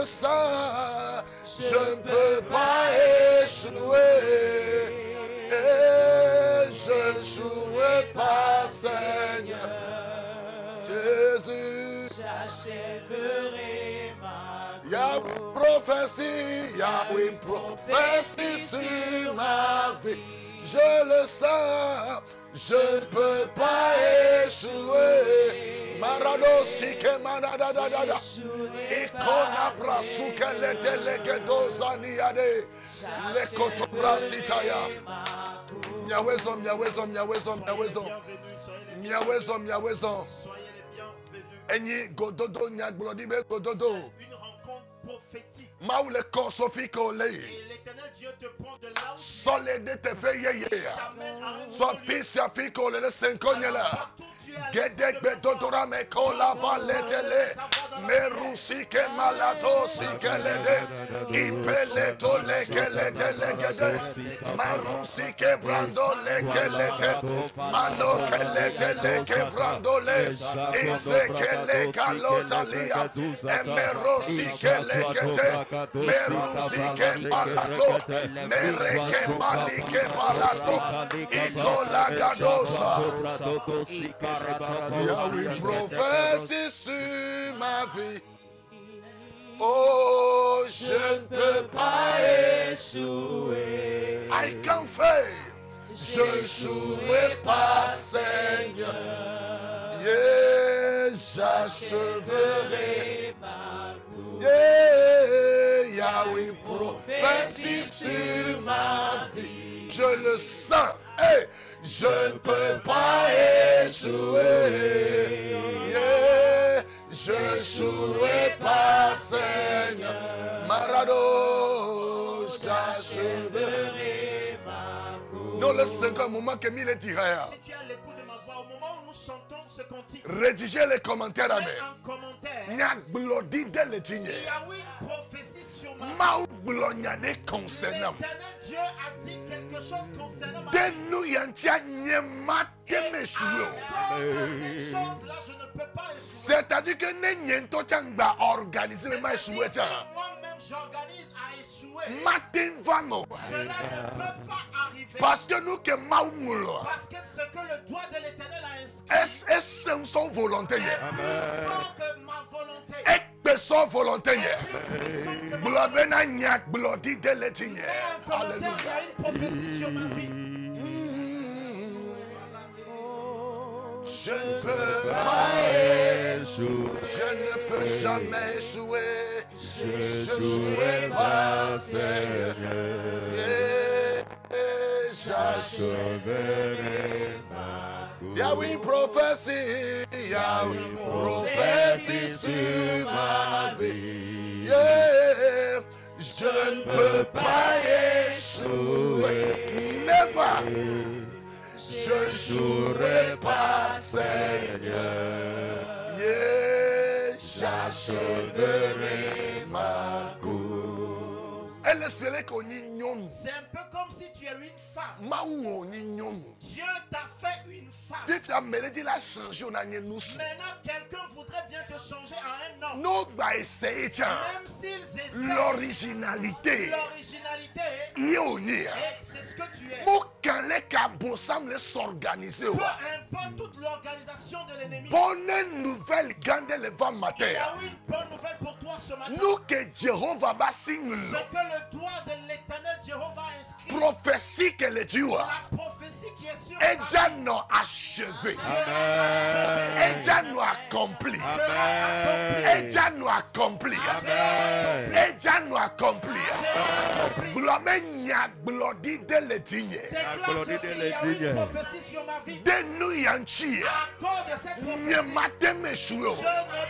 le sens, je ne peux pas échouer. Et je n'échouerai pas, Seigneur. Jésus, j'achèverai ma course. il y a une prophétie, il y a une prophétie sur ma vie. Je le sens, je ne peux pas échouer. Marado sike manada da da da. Ikona brasuke leteleke dozani yade. Lekoto brasitaya. Miawezo, miawezo, miawezo, miawezo. Miawezo, miawezo. Enyi gododo nyaglodibe gododo. Une rencontre prophétique. Maule kosofiko le. Et l'Éternel Dieu te prend de là où tu Solede te fe yeye. t'amène à un So nouveau lieu. fils ya fiko le senkonye la. Partout tu es allé, Gedek bedodora me kola valetele. Merusi ke malato si kelede. Ipele to le kelete le gede. Marusi ke brando le kelete. Mano kelete le ke brando le. Ise kele kalotalia. Emerosi kele kete. Merusi ke malato. Mereke mali ke malato. Ikola gadosa. Il y a une prophétie sur ma vie. Oh, je ne peux pas échouer. I can fail. Je ne jouerai pas, Seigneur. Yeah, j'achèverai ma course. Yeah, il y a une prophétie sur ma vie. Je le sens. Hey, je ne peux pas échouer. Yeah, je ne jouerai pas, Seigneur. Marado, j'achèverai ma course. Non, le second moment que Mille dirait. Si tu es à l'écoute de ma voix, au moment où nous chantons ce cantique, Rédigez les commentaires mets avec. un commentaire. Nya glodi de le Il tigné. y a eu une prophétie sur ma vie. Mau glonya de concernant. L'Éternel Dieu a dit quelque chose concernant ma De vie. nous yantia nyema Et temeshuyo. encore de ces choses-là, je ne peux pas échouer. C'est-à-dire que ne nyento changba organiser le C'est-à-dire maïchoué que cha. moi-même, j'organise à échouer. Martin vano. Cela ne peut pas arriver. Parce que nous que mau mulo. Parce que ce que le doigt de l'Éternel a inscrit Est-ce son volonté? est plus fort que ma volonté. Est son volonté? Plus puissant que ma volonté. Blobena nyak blodi de le tigné. Mets un commentaire, il y a Alléluia. une prophétie sur ma vie. Je ne peux pas échouer. Je ne peux jamais échouer. Je ne jouerai pas, Seigneur. Yeah, j'achèverai ma course. Il y a une prophétie, il y a une prophétie sur ma vie. Yeah, je ne peux pas échouer. Never. Je ne jouerai pas, Seigneur. Yeah, j'achèverai ma course. Elle espérait qu'on y nyonu. C'est un peu comme si tu es une femme. Maou on y nyonu. Dieu t'a fait une femme. Puis tu as mérité la changer, on a n'y nous. Maintenant, quelqu'un voudrait bien te changer en un homme. Nous va essayer, tiens. Même s'ils essaient L'originalité. l'originalité, Y on y. et c'est ce que tu es. Mon quand les cabos semblent s'organiser. Peu importe toute l'organisation de l'ennemi, Bonne nouvelle, gardez le vent il y matin. a une bonne nouvelle pour toi ce matin. Nous que Jéhovah va signer. Ce que le doigt de l'Éternel Jéhovah a inscrit, Prophétie que le Dieu a. la prophétie qui est sur Et ta déjà vie, nous achevé. Amen. Et déjà nous accompli. Et déjà nous accompli. Et déjà nous accompli. Glomenya glodi de l'Étigne. Déclare ceci, il y a une prophétie sur ma vie. De nous yanchi. À cause de cette Nye prophétie, matin meshuyo. je ne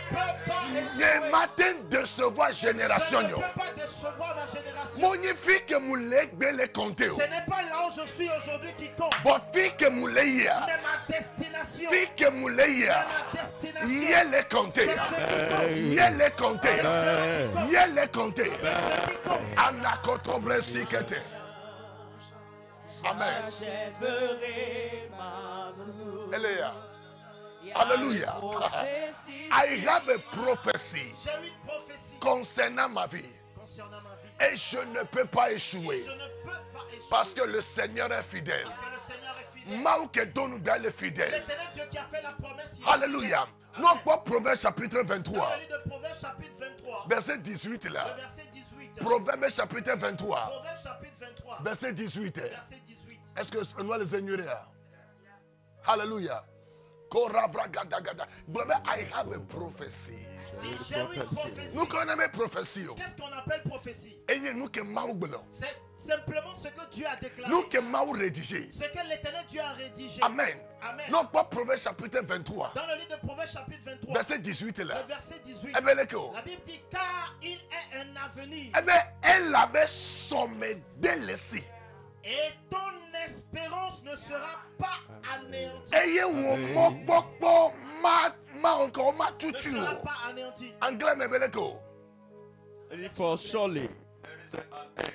peux pas Nye échouer. matin décevoir Je génération ne yo. peux pas décevoir ma génération. Mon fille que moulé le compter. Ce n'est pas là où je suis aujourd'hui qui compte, Bon fille que moulé ya. mais ma destination. Fille que moulé Mais ya. ma destination, Yé le compter. c'est ce qui compte. Yé le compter. Amen. Yé le compter. C'est ce qui compte. Anakotobre sikete. Amen. J'achèverai ma course. Eléa. Hallelujah. I have a prophecy J'ai une prophétie concernant ma vie. concernant ma vie. Et je ne peux pas échouer. Je ne peux pas échouer Parce que le Seigneur est fidèle. parce que le Seigneur est fidèle. Maukedonouga est fidèle. L'éternel Dieu qui a fait la promesse. il est Alléluia. fidèle. Non pas Proverbe chapitre Dans 23, le livre de Proverbes chapitre 23, verset 18 le là. verset 18. Proverbe chapitre 23, Proverbes chapitre 23, verset 18. verset 18. Est-ce que on doit les ignorer? Alléluia. Koravragadagada. Beloved, I have a prophecy. Dis, j'ai une prophétie. Nous connaissons prophétie. Qu'est-ce qu'on appelle prophétie? Et nous que Maougbelo. C'est simplement ce que Dieu a déclaré. Nous que Maou rédigé. Ce que l'éternel Dieu a rédigé. Amen. Amen. Non pas Proverbe chapitre 23, Dans le livre de Proverbes chapitre 23, verset 18 là. le verset 18, Eh bien, les gars. la Bible dit car il est un avenir Eh bien, elle avait sommé délaissé. et ton espérance ne sera pas anéantie. Ayez wo mo gbogbo ma encore ma Ne tutu. sera pas anéantie. Anglais me beleko. For surely there is an end,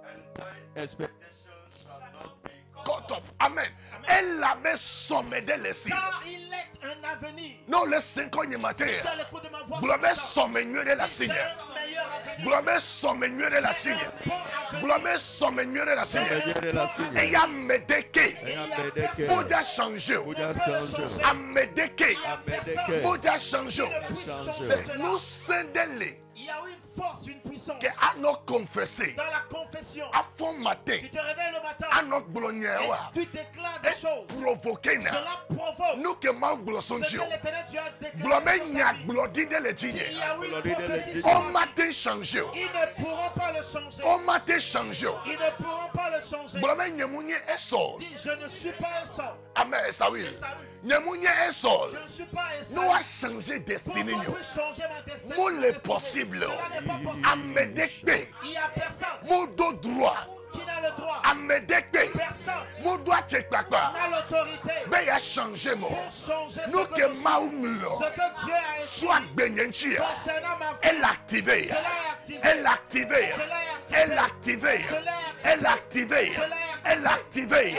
and thine expectation shall not be Cut off. Amen. Elle avait sommé délaissé. Car il est un avenir. Non, le 5 ans matin. Si tu as l'écoute de ma voix, Blomé ce matin, sommé mieux de la si signe. j'ai un meilleur avenir, Blomé sommé mieux de la j'ai signe. un bon avenir. Blomé sommé mieux de la signe. Seigneur la signe. Et ya medeke. Et il y a personne Moja changé. Bouddha qui peut le change. changer. A medeke. Il y a personne Moja changé. qui ne puisse changer Change. cela. Nous sendele Il y a une force, une puissance que a nos confessé. dans la confession. A fond matin. Tu te réveilles le matin A nos glonyewa. et tu déclares des choses. Provoqué na. Cela provoque Nous que ma ce glosonjio. que l'éternel Dieu a déclaré. Blomé sur ta nya vie. glodi de le Il jigne. y a une Glori de prophétie l'Église. sur On ta vie. matin changé. Ils ne pourront pas le changer. On matin changé. Ils ne pourront pas le changer. Blomé nyemunye esol. Dis, je ne suis pas un sol. Amen. Esawil. Esaü. Nyemunye esol. Je ne suis pas un Nous a sol. changé Pour destinée. qu'on puisse changer ma destinée. Mon ma le destinée. possible. Cela n'est pas possible. Amedekpe. Il n'y a personne Mon dos droit. qui n'a le droit. Amedekpe. Personne Mon doigt tchekpakpa. n'a l'autorité Ben ya changé mon. pour changer ce Nous que que je suis. maumlo. Ce que Dieu a écrit Soit benyenchia. concernant ma vie. Elle activé. Cela est activé. Elle activé. Cela est activé. Elle activé. Cela est Elle activé. activé. Cela est Elle activé.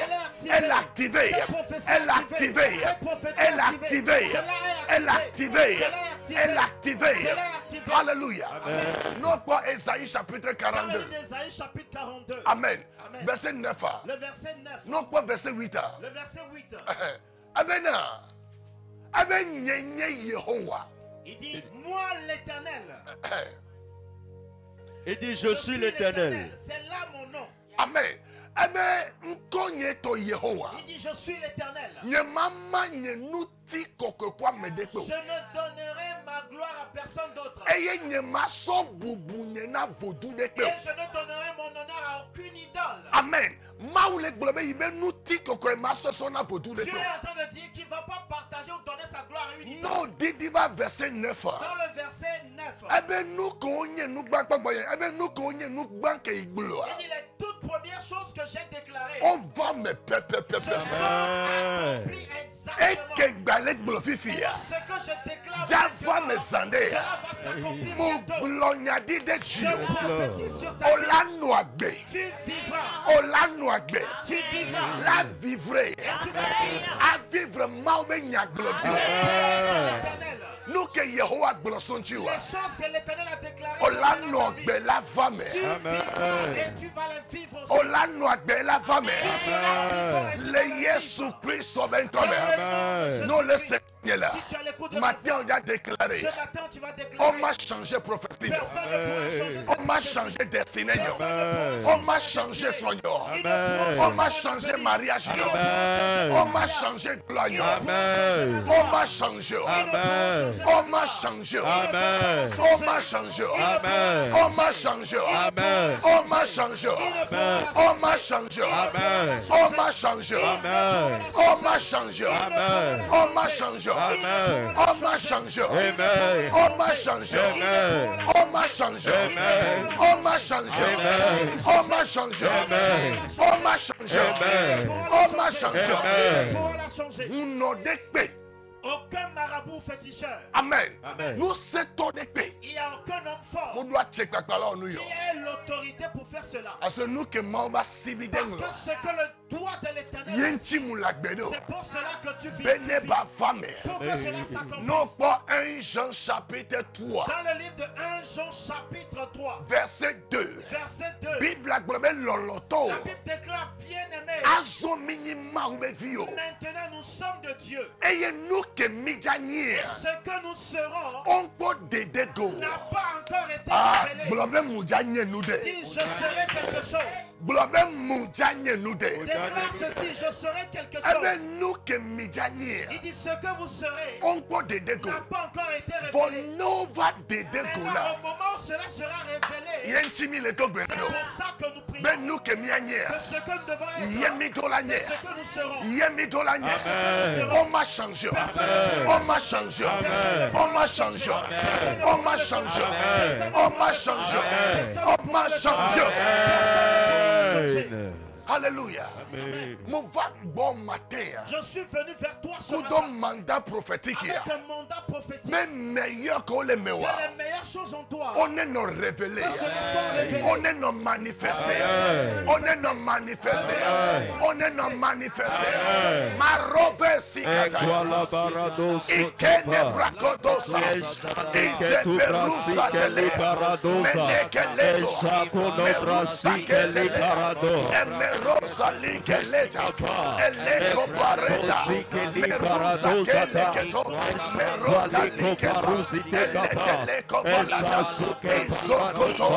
Elle activé. Cette prophétie Elle activée. activé. Cette prophétie Elle activée. activé. Cela est Elle activé. Cela est activé. Elle activé. Cela est activé. Alléluia. Non pas Esaïe chapitre Dans le 42. livre d'Ésaïe chapitre 42. Amen. Amen. Verset 9. Le verset 9. Non pas verset 8. Le verset 8. Abena. Aben nyenye Yehowa. Il dit, moi l'éternel. Il dit, je suis l'Éternel. C'est là mon nom. Amen. Amen. Nkonye to Yehowa. Il dit, je suis l'éternel. Nye mama nye nuti kokokwa medekpo. Je ne donnerai ma gloire à personne d'autre. Eye nye maso bubu nye na vodu dekpo. Et je ne donnerai mon honneur à aucune idole. Amen. Maoule globe yibe nuti kokokwa maso so na vodu Dieu dekpo. est en train de dire qu'il ne va pas partager ou donner sa gloire à une idole. Non, didiva verset 9. Dans le verset 9, Ebe nou konye nou gban kpakboye. Ebe nou konye nou gban ke igbulo. il dit les toutes premières choses que j'ai déclarées On va me pepe. se sont Amen. accomplies Eke exactement. gbalek bulo fifi ya. Ce que je déclare Java me maintenant, sande cela ya. va s'accomplir Mo bientôt. glonyadi de Je jio. prophétise sur ta vie. Olanu agbe. Tu vivras. Olanu agbe. Tu vivras. La vivre. Et tu vas vivre. A vivre maube nyaglobi. C'est l'éternel. Nou ke Yehowa glosonchiwa. Les choses que l'éternel a déclarées Olanu concernant ta vie, agbe la fame. tu vivras et tu vas les vivre aussi. Olanu agbe la fame. Tu seras vivant et tu vas Le les Yesu vivre. Christ ben Dans tome. le nom de Jésus-Christ. Non le Seigneur là. Si tu as l'écoute de ma Matin on voix, a déclaré. ce matin tu vas On déclarer. m'a changé prophétique. Personne ne pourra changer On cette m'a prophétie. changé destinée. Personne ne pourra On m'a changé son yo. Ils ne pourront On m'a changer changé votre vie. mariage. Ils ne yo. pourront changer On votre m'a mariage. changé gloire. yo. Amen. On m'a changé. Ils ne pourront Amen. changer On votre m'a gloire. changé. Amen. On m'a changé. Amen. On m'a changé. Amen. On m'a changé. Ils ne pourront la On m'a changer. changé. Amen. On m'a changé. Amen. On m'a changé. Amen. On m'a changé. Amen. On m'a changé. Amen. On m'a changé. Amen. On m'a changé. Amen. On m'a changé. Amen. On m'a changé. Amen. On m'a changé. Amen. On m'a changé. Ils Amen. pourront la changer. Unodekpe. Aucun marabout féticheur. Amen. Amen. Nous sommes épée. Il n'y a aucun homme fort On doit checker la parole nous. qui ait l'autorité pour faire cela. Parce que nous que Mamba Sibiden. Parce que ce que le doigt de l'Éternel, Yenti Moulakbedo. c'est pour cela que tu vis. Bene ba femme. Pour que cela s'accomplisse. Non pas 1 Jean chapitre 3. Dans le livre de 1 Jean chapitre 3, Verset 2. verset 2, Bible la globale loloto. la Bible déclare, bien-aimé, Azo minima ubevio. maintenant nous sommes de Dieu. Et nous que midjanier. Ce que nous serons On peut dédego. n'a pas encore été Ah, révélé. globale moudjanier nous de. Dis, je serai quelque chose. Globale moudjanier nous de. Déclare ceci, je serai quelque Eh chose. bien nous que midjanier. Il dit, ce que vous serez On peut dédego. n'a pas encore été For révélé. no va dédego Maintenant, là. au moment où cela sera révélé, Yenti mi le togbeno. c'est pour ça que nous prions. Ben nous que mianier. Que ce que nous devons être, Yemi c'est dolanier. ce que nous serons. Yemi dolanier. Amen. On m'a changé. On m'a changé. Amen. On m'a changé. On m'a changé. Amen. On m'a changé. On m'a changé. Amen. Alléluia. Amen. Mon va bon matin. Je suis venu vers toi ce Nous matin donne mandat prophétique. avec un mandat prophétique. Mais meilleur qu'on les Il y mewa. a les meilleures choses en toi. On est non révélé. Que cela soit révélé. On est non manifesté. Amen. On est non manifesté. Amen. On est non manifesté. Amen. Ma robe si Ekwala barado Ikene sotopa. brakodosa. Ketu brasi keli paradosa. Eshako no brasi keli parado. Emerosa likeleta. Eleko pareta. Merusa keleketo. Merota liketa. Eleko palata. Ezokoto.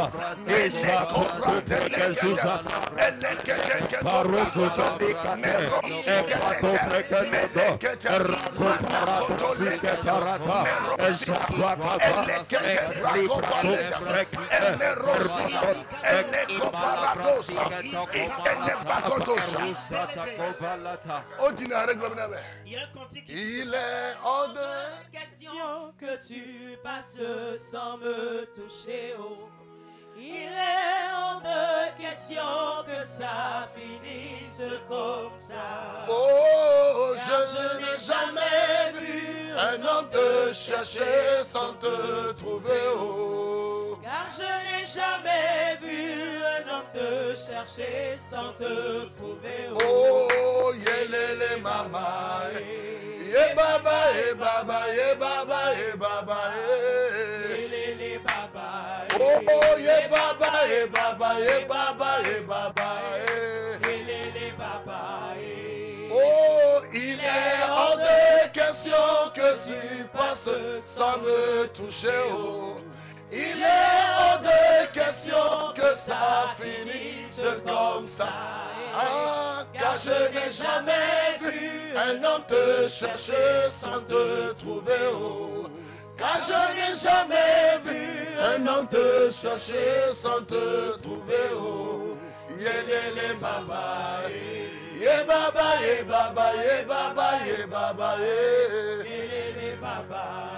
Eleko brandeleketa. Eleketeketo. Merosi keleta. Meleketa. Manakoto leketa. Merosi. Elekete brakobaleta. Emerosa. Eleko paradosa. Ikene brakodosa. Ordinaire globe. Il y a un cantique qui Il est hors de Question que tu passes sans me toucher, oh. Il est hors de question que ça finisse comme ça. oh, Car je n'ai jamais vu un homme te chercher sans te trouver. Oh, Car je n'ai jamais vu un homme te chercher sans te trouver. oh, yelele mama, ye baba, ye baba, ye baba, ye baba, ye. Les baba, Oh, ye baba, ye baba, ye baba, ye baba, ye. les baba, Oh, il est hors de question que tu passes sans me toucher. Oh, il est hors de question que ça finisse comme ça. Ah, car je n'ai jamais vu un homme te chercher sans te trouver. Oh, car je n'ai jamais vu un homme te chercher sans te trouver. Oh, yelele mama. Ye baba, ye baba, ye baba, ye baba, ye. les baba.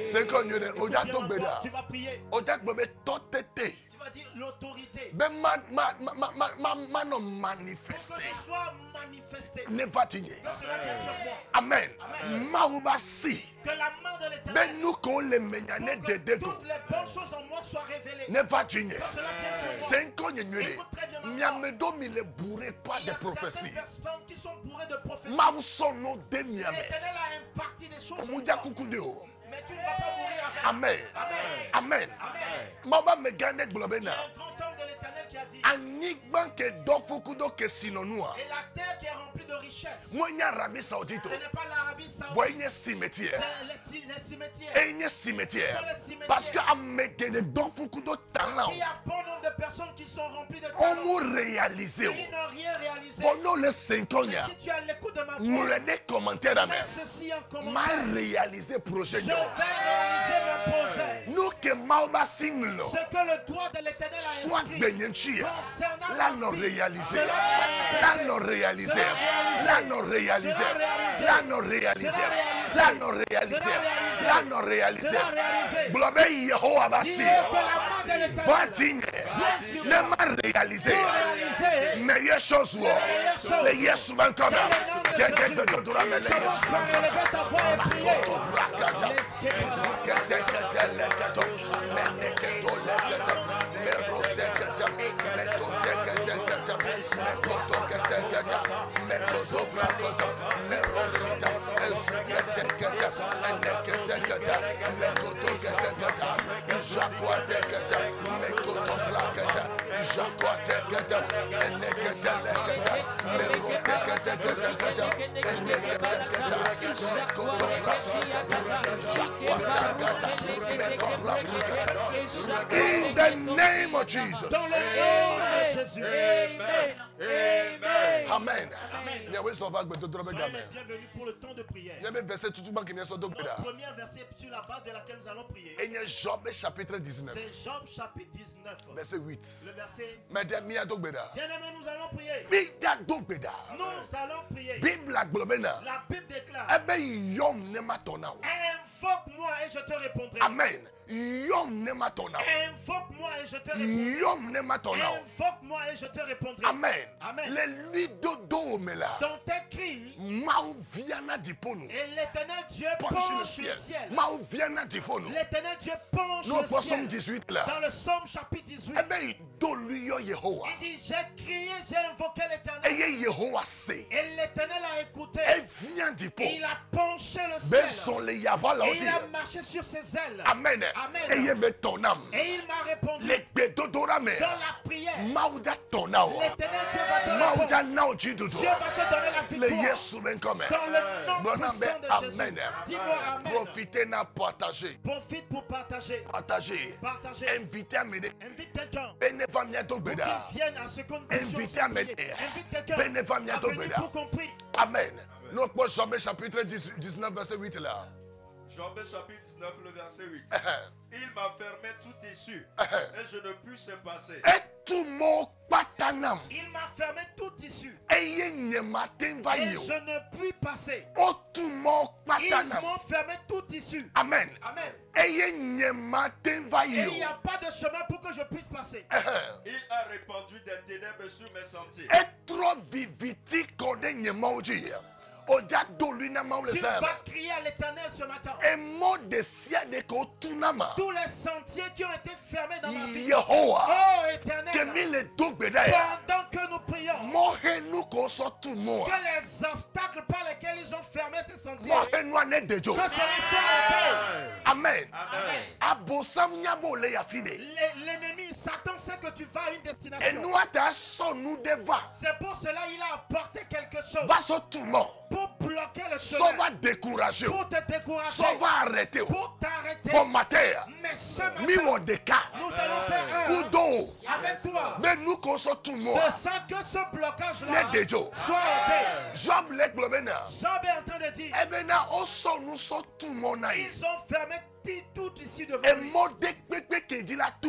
C'est qu'on y est, on a tout béda. tu vas prier. On a tout béda, tout été. Tu vas dire l'autorité. Ben non Pour manifesté. que je sois manifesté. Ne va tigner. Que cela vienne sur moi. Amen. Amen. Maoubasi. Que la main de l'Éternel. Ben nous qu'on les menyane Pour de que dégo. toutes les bonnes choses en moi soient révélées. Ne va tigner. Que cela vienne sur moi. C'est qu'on y est. Écoute très bien ma foi. Miamedo mi le bourré pas Il y de a prophéties. certaines personnes qui sont bourrées de prophéties. Maousono de miame. L'Éternel a imparti des choses en Moudia toi. kukudio. Mais tu ne vas pas mourir avec. Amen. Amen. Amen. Amen. Mama me gane Il y globena. a un grand homme de l'Éternel qui a dit. Anigban ke dofukudo ke sinonua. Et la terre qui est remplie de richesses. Monya Arabie Saoudite. Ce n'est pas l'Arabie Saoudite. Voyez cimetière. C'est les cimetières. Et une cimetière. Parce que ameke de dofukudo talent. Il y a bon nombre de personnes qui sont remplies de On talent. m'a réalisé. Ils n'ont rien réalisé. Pendant les 5 ans, Mais si tu as l'écoute de ma nous voix, les commentaires à mets même. ceci en M'a commentaire. réalisé projet. Je vais réaliser mon projet. Nous que Maoba Singlo. Ce que le doigt de l'Éternel a Soit inscrit Benyenchia. concernant Là, ma non vie, réalisé. cela va manifester. Là, non réalisé. Là, non réalisé. Là, non réalisé. Là, non réalisé. Là, non réalisé. Globé Yehowa Bassi. Dis que la main de l'Éternel Va digner. sur ne m'a réalisé meilleure chose. Les Yesu ben comme commence par élever ta voix et prier. In the name of Jesus. Dans le nom de Jésus. Amen. Amen. Amen. Bienvenue pour le temps de prière. Premier verset sur la base de laquelle nous allons prier. Job chapitre 19. C'est Job chapitre 19. Verset 8. Le verset. Bien-aimé, nous allons prier. Nous allons prier. La Bible déclare. Invoque-moi et je te répondrai. Amen. Invoque-moi et je te répondrai. Invoque-moi et je te répondrai. Amen. Amen. Dans tes cris, et l'éternel Dieu penche le ciel. L'éternel Dieu penche le ciel. 18 Dans le psaume chapitre 18. Il dit, j'ai crié, j'ai invoqué l'éternel. Et l'éternel a écouté. Et il a penché le ciel. Et il a marché sur ses ailes. Amen. Amen. Et il m'a répondu. Dans la prière. L'éternel Dieu va te donner la victoire. Dans le nom puissant de Jésus. Dis-moi amen. Profitez na partager. Profite pour partager. Partager. Invitez à m'aider. Invite quelqu'un. Pour qu'il vienne à ce qu'on invitez à m'aider. Invite quelqu'un à venir pour qu'on prie. Amen. Nous prenons Job chapitre 19 verset 8 là. Job chapitre 19 le verset 8. Il m'a fermé tout issue et je ne puis se passer. Et tout mon patanam. Il m'a fermé tout issue. Et je ne puis passer. Oh tout mon patanam. Ils m'ont fermé tout issue. Amen. Amen. Et il n'y a pas de chemin pour que je puisse passer. Il a répandu des ténèbres sur mes sentiers. Et trop viviti qu'on est maudit. Tu vas crier à l'éternel ce matin. Tous les sentiers qui ont été fermés dans ma vie. Oh éternel. Pendant que nous prions. Que les obstacles par lesquels ils ont fermé ces sentiers. Que cela soit ôté. Amen. L'ennemi, Satan sait que tu vas à une destination. C'est pour cela qu'il a apporté quelque chose. Pour bloquer le chemin. Ça va décourager. Pour te décourager. Ça va arrêter. Pour t'arrêter. Pour mater. Mais ce matin, nous allons faire avec toi. Mais nous consommes tout le monde. De sorte que ce blocage-là soit ôté. Job est en train de dire. Ils ont fermé tout ici devant lui.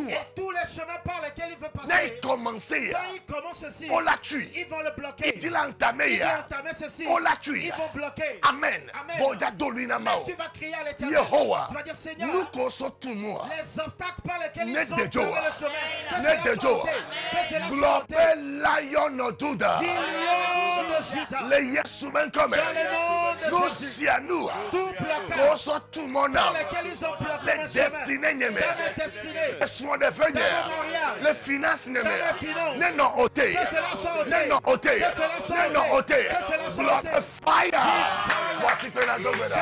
Et tous les chemins par lesquels il veut passer. Quand il commence ceci, ils vont le bloquer. Ils vont entamer ceci. Ils vont bloquer. Amen. Amen. Mais tu vas crier à l'éternel. Tu vas dire, Seigneur, les obstacles par lesquels ils ont fermé le chemin. Que cela soit ôté. Lion of Judah. Les Yesumen comme nous si à nous. Tout mon âme. Les destinées n'aiment. Les soins de venir. Les finances n'aiment. Les non ôtés. Les non ôtés. Les non ôtés. Blood fire. Voici que la gouverne.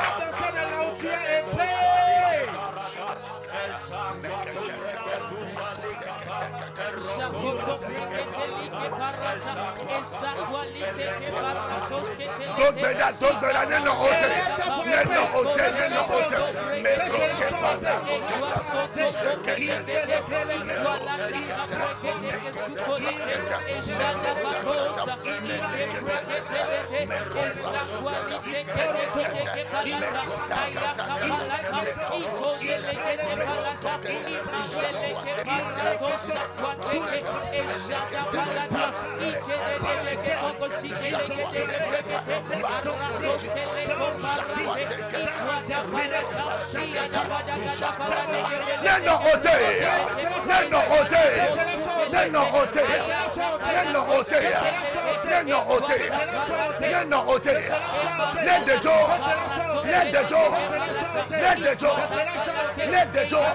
Neno ôté. Neno ôté. Neno ôté. Neno ôté. Let the door. Let the door. Let the door. Let the door.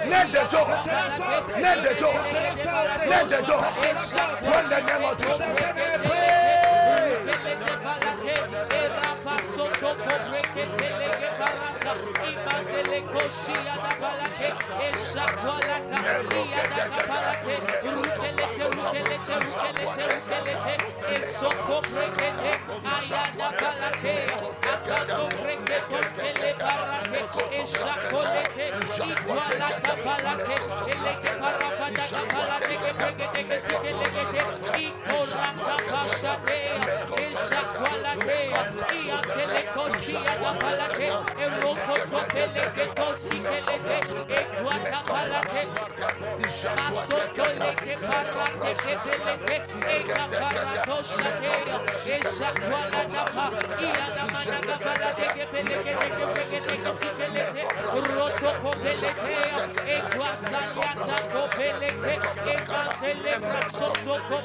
Let the door. Let the door. Let the door. When the name of Jesus.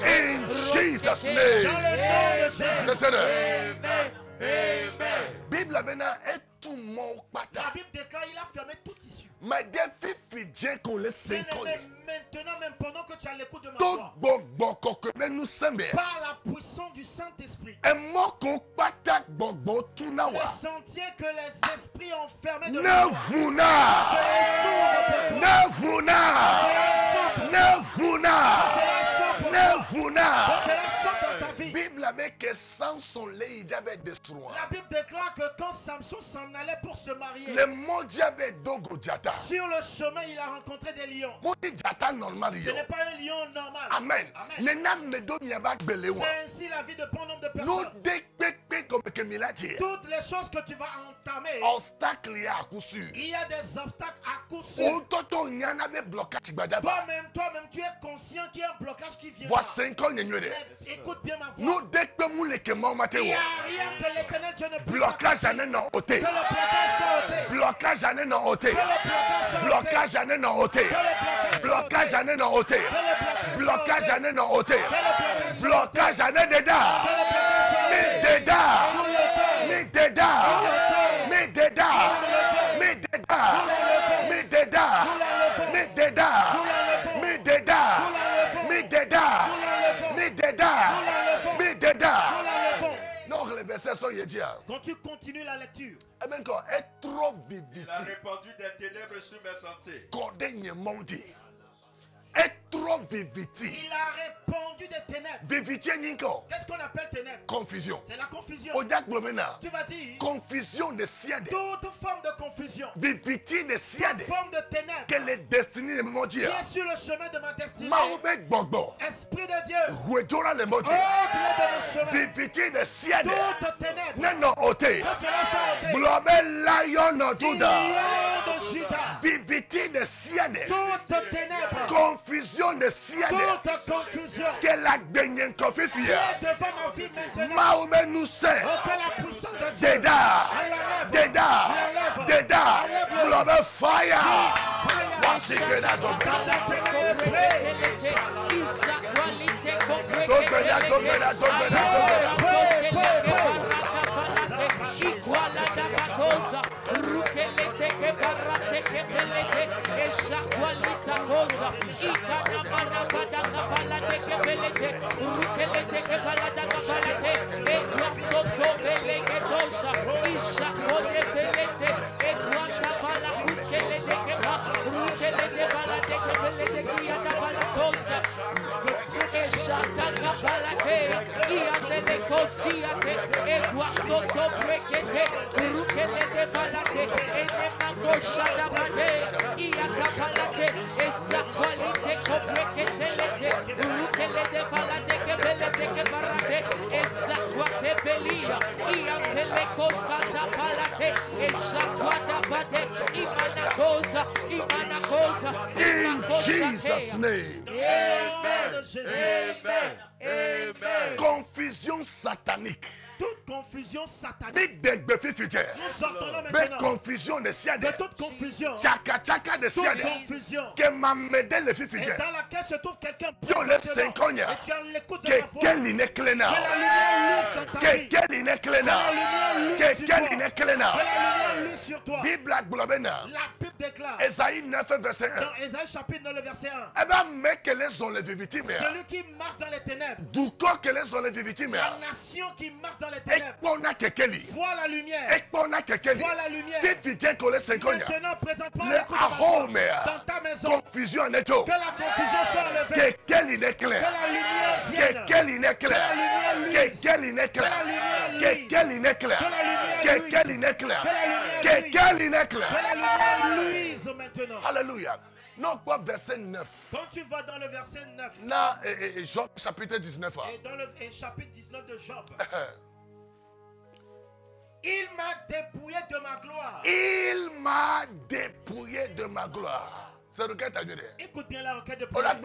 In Jesus' name. Bible est tout mort. La Bible déclare il a fermé toute issue. Mais défi fidèle qu'on le sait. Maintenant, même pendant que tu as l'écoute de ma voix, par la puissance du Saint-Esprit, les sentiers que les esprits ont fermés de moi, Bible avec que sans son lait, il avait détruit. La Bible déclare que quand Samson s'en allait pour se marier, sur le chemin, il a rencontré des lions. Ce n'est pas un lion normal. Amen. C'est ainsi la vie de bon nombre de personnes. Toutes les choses que tu vas entamer, il y a des obstacles à coup sûr. Toi-même, tu es conscient qu'il y a un blocage qui vient. Écoute bien ma voix. Il n'y a rien que l'éternel Dieu ne peut blocage faire. n'est non ôté. Que le blocage soit ôté. Blocage n'est non ôté. Blocage n'est non ôté. Blocage n'est non ôté. Blocage n'est non ôté. Blocage n'est dedans. Mais dedans. Mais dedans. Mais dedans. Mais dedans. Mais dedans. Mais dedans. Mais dedans. Mais dedans. Mais dedans. Mais dedans. Non, les versets sont dit. Quand tu continues la lecture, est trop vite. Il a répandu des ténèbres sur mes sentiers. Est trop viviti. Il a répandu des ténèbres. Qu'est-ce qu'on appelle ténèbres? Confusion. C'est la confusion. Tu vas dire confusion de siade. Toute forme de confusion. Viviti de siade. Toute forme de ténèbres. Quelle est destinée de mon Dieu? Qui est sur le chemin de ma destinée. Esprit de Dieu. Ôte-les de mon chemin. Viviti de siade. Toute ténèbres. Non ôté. Global lion de Juda. Viviti de siade. Toute ténèbres. Confusion de siade. Toute confusion. Quelle a gagné confusion. Qui est devant ma vie maintenant. Mahomet nous sait. Que la puissance de Dieu. Deda. Global fire. Voici que la In Jesus' name. Amen. Confusion satanique. toute confusion satanique. Nous ordonnons maintenant confusion de toute confusion. Toute confusion. Que m'a m'aidé le Et dans laquelle se trouve quelqu'un et tu as l'écoute de ma voix. Que la lumière luise dans ta vie. Que la lumière luise sur toi. La Bible déclare. Ésaïe 9 verset 1. Dans Ésaïe chapitre 9 verset 1. Celui qui marche dans les ténèbres. La nation qui marche dans les ténèbres. Vois la lumière. Vois la lumière. Maintenant, présentement dans ta maison. Que la confusion soit enlevée. Que la lumière vienne. Que la lumière luise. Que la lumière luise. Que la lumière luise maintenant. Alléluia. Non, quoi, verset 9. Quand tu vas dans le verset 9. Là, Job chapitre 19. Et dans le chapitre 19 de Job. Il m'a dépouillé de ma gloire. Il m'a dépouillé de ma gloire. C'est le requête à Dieu. Écoute bien la requête de prière.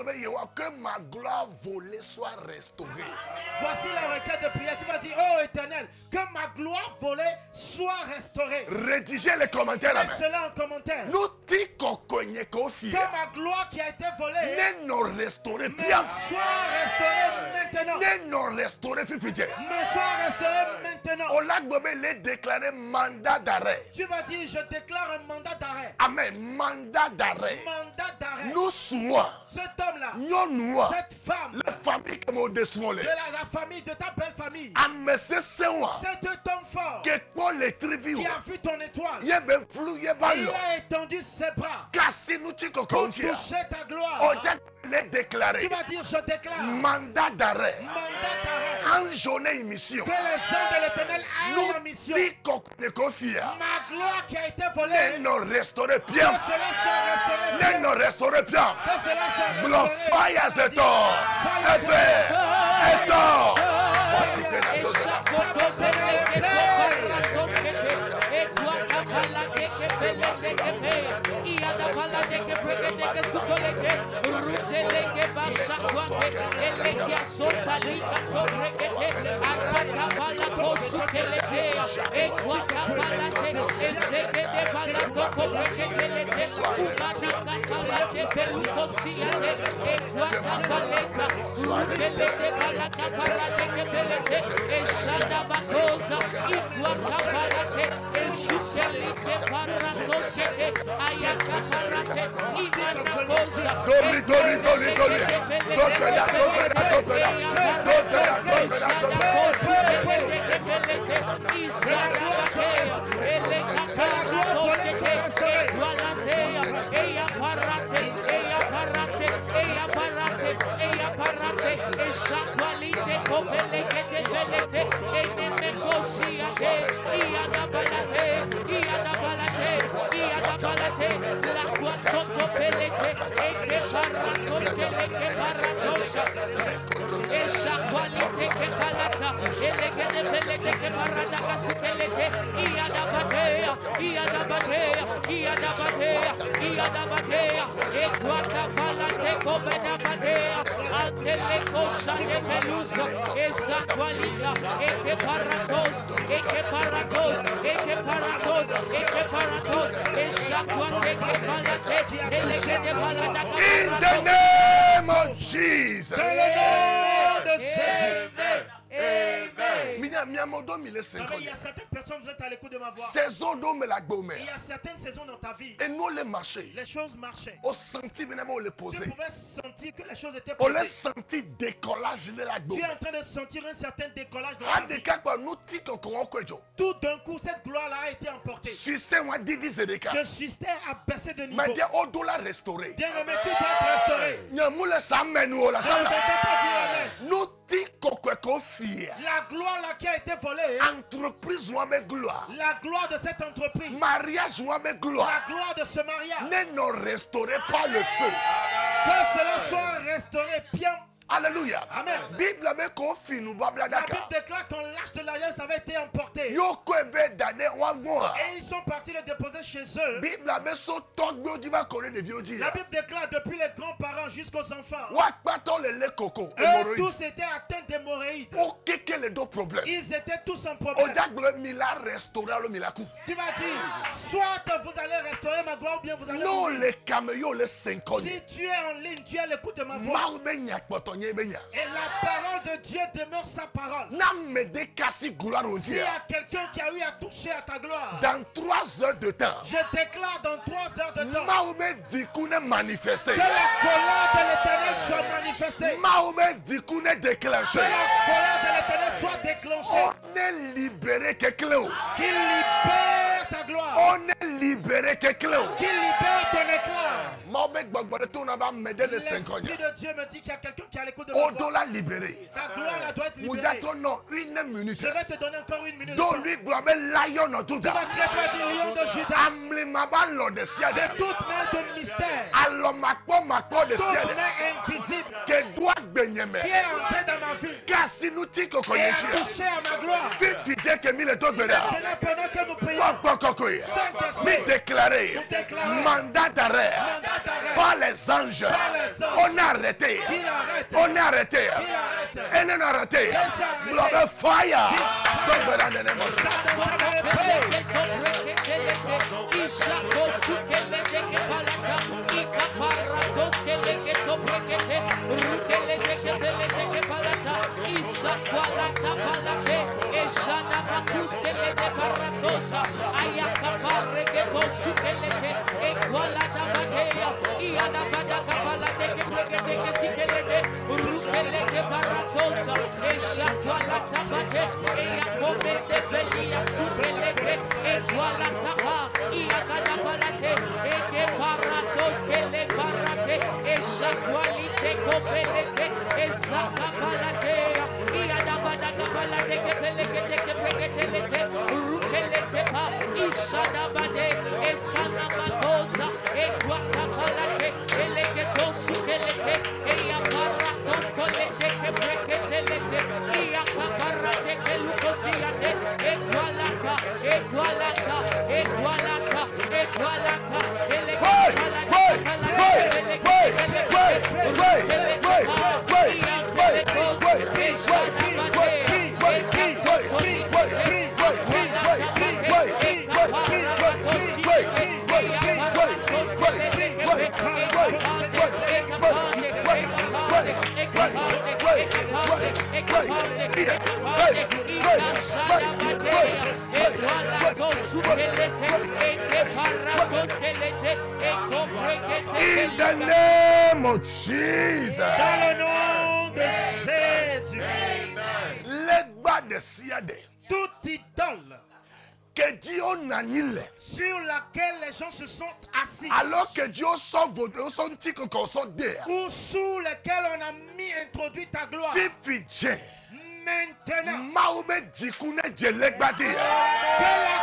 Que ma gloire volée soit restaurée. Voici la requête de prière. Tu vas dire, oh Éternel, que ma gloire volée soit restaurée. Rédigez les commentaires. Mets cela en commentaire. Nous que ma gloire qui a été volée soit restaurée maintenant. Me soit restaurée maintenant. Au lac Bobé, les déclarer mandat d'arrêt. Tu vas dire, je déclare un mandat d'arrêt. Amen. Mandat d'arrêt. Mandat d'arrêt. Nous sommes. Cet homme-là. Cette femme. La famille que nous décevons. De la famille, de ta belle famille. Amen. C'est cet homme fort. Qui a vu ton étoile. Il a étendu ses bras. Pour toucher ta gloire. Déclaré. Tu vas dire, je déclare. Mandat d'arrêt. En journée émission. Que les gens de l'Éternel aillent en mission. Ma gloire qui a été volée. Ne restaurez bien. Que cela soit restauré. Ne restaurez bien. Que cela soit restauré. Fire cet or. Et or. In the name of Jesus. Il y a certaines personnes, vous êtes à l'écoute de ma voix. Il y a certaines saisons dans ta vie. Et nous les marchés. Les choses marchaient. Tu pouvais sentir que les choses étaient posées. Tu es en train de sentir un certain décollage de ta vie. Tout d'un coup, cette gloire-là a été emportée. Ce système a baissé de niveau. Bien-aimé, tu dois être restauré. La gloire là qui a été volée. Entreprise ou avec gloire. La gloire de cette entreprise. Mariage ou avec gloire. La gloire de ce mariage. Ne restaurez pas le feu. Que cela soit restauré bien. Alléluia. Amen. Bible avait qu'on finit nous La Bible déclare qu'on l'arche de l'alliance avait été emporté. Et ils sont partis le déposer chez eux. La Bible déclare depuis les grands-parents jusqu'aux enfants. Eux tous étaient atteints d'hémorroïdes. Ils étaient tous en problème. Tu vas dire, soit vous allez restaurer ma gloire ou bien vous allez mourir. Si tu es en ligne, tu as l'écoute de ma voix. Et la parole de Dieu demeure sa parole. S'il y a quelqu'un qui a eu à toucher à ta gloire, dans 3 heures de temps, je déclare dans 3 heures de temps, que la manifesté. colère de l'Éternel soit manifestée. Que la colère de l'Éternel soit déclenchée. On est libéré Qu'il libère ta gloire. On est libéré Qu'il libère ton éclat. L'Esprit de Dieu me dit qu'il y a quelqu'un qui a l'écoute de ma voix. libéré. Ta gloire là doit être libérée. Une minute. Je vais te donner encore une minute. Donc lui, tu vas créer le lion de Juda. De toute main de mystère. Toute main invisible. Qui est entrée dans ma vie. Et a touché à ma gloire. Maintenant, pendant que nous prions, Saint-Esprit, déclaré mandat d'arrêt par les anges. On a arrêté. On a arrêté. On a arrêté. Glory fire. In the name of Jesus. Dans le nom de Jésus. Toute idole que Dieu sur laquelle les gens se sont assis, alors que Dieu sort ou sous lesquels on a introduit ta gloire. Maintenant, que la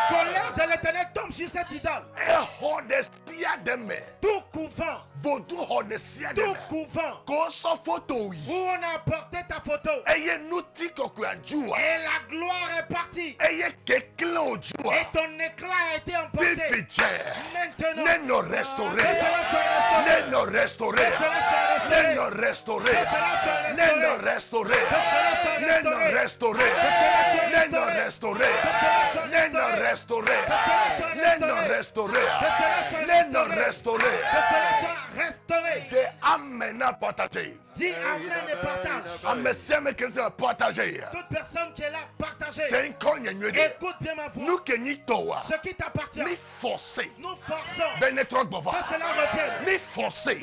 colère de l'Éternel tombe sur cette idole. Tout couvent, où on a apporté ta photo, et la gloire est partie, et ton éclat a été emporté. Maintenant, que cela soit restauré, de amener partager. Dis amen et partage. Toute personne qui est là, partagez. Écoute bien ma voix. Ce qui t'appartient. Nous forçons. Que cela revienne. Nous forçons. Que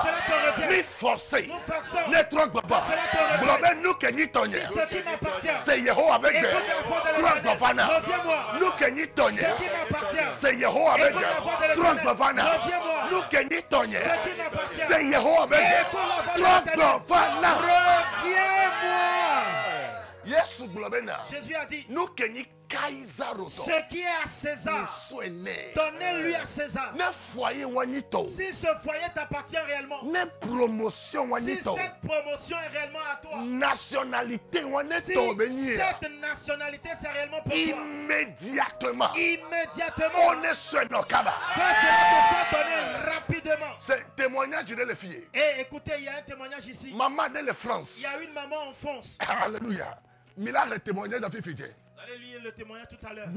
cela te revienne. Nous forçons. Que cela te revienne. Ce qui m'appartient. C'est Yehova avec Écoute la voix de l'Éternel. Reviens-moi. Ce qui m'appartient. C'est Yehova avec Écoute la voix de l'Éternel. Reviens-moi. Ce qui m'appartient. C'est Yehova avec Reviens-moi. Jésus a dit, nous kenyi Ce qui est à César, donnez-lui à César. Si ce foyer t'appartient réellement, si cette promotion est réellement à toi, nationalité, si cette nationalité c'est réellement pour immédiatement, toi, on est sur nos cabas. Que cela te soit donné rapidement. C'est témoignage de les filles. Et écoutez, il y a un témoignage ici. Maman de la France. Il y a une maman en France. Alléluia. Mais là, le témoignage de Fifi. Vous allez lire le témoignage tout à l'heure.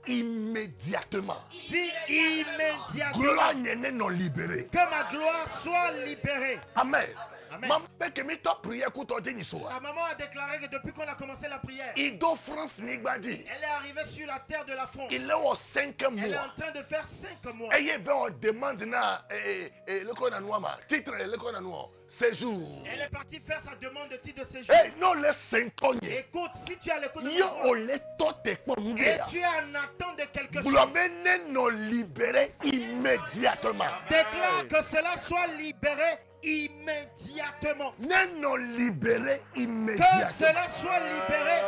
Immédiatement. Dis immédiatement. Gloire non libérée. Que ma gloire soit libérée. Amen. Amen. La maman a déclaré que depuis qu'on a commencé la prière, elle est arrivée sur la terre de la France. Il est au 5 mois. Elle est en train de faire 5 mois. Et il demande séjour. Elle est partie faire sa demande de titre de séjour. Non, les 5 ans. Écoute, si tu as l'écoute de ma voix, et tu es en attente de quelque chose, libéré immédiatement. déclare que cela soit libéré immédiatement. Non libéré immédiatement. Que cela soit libéré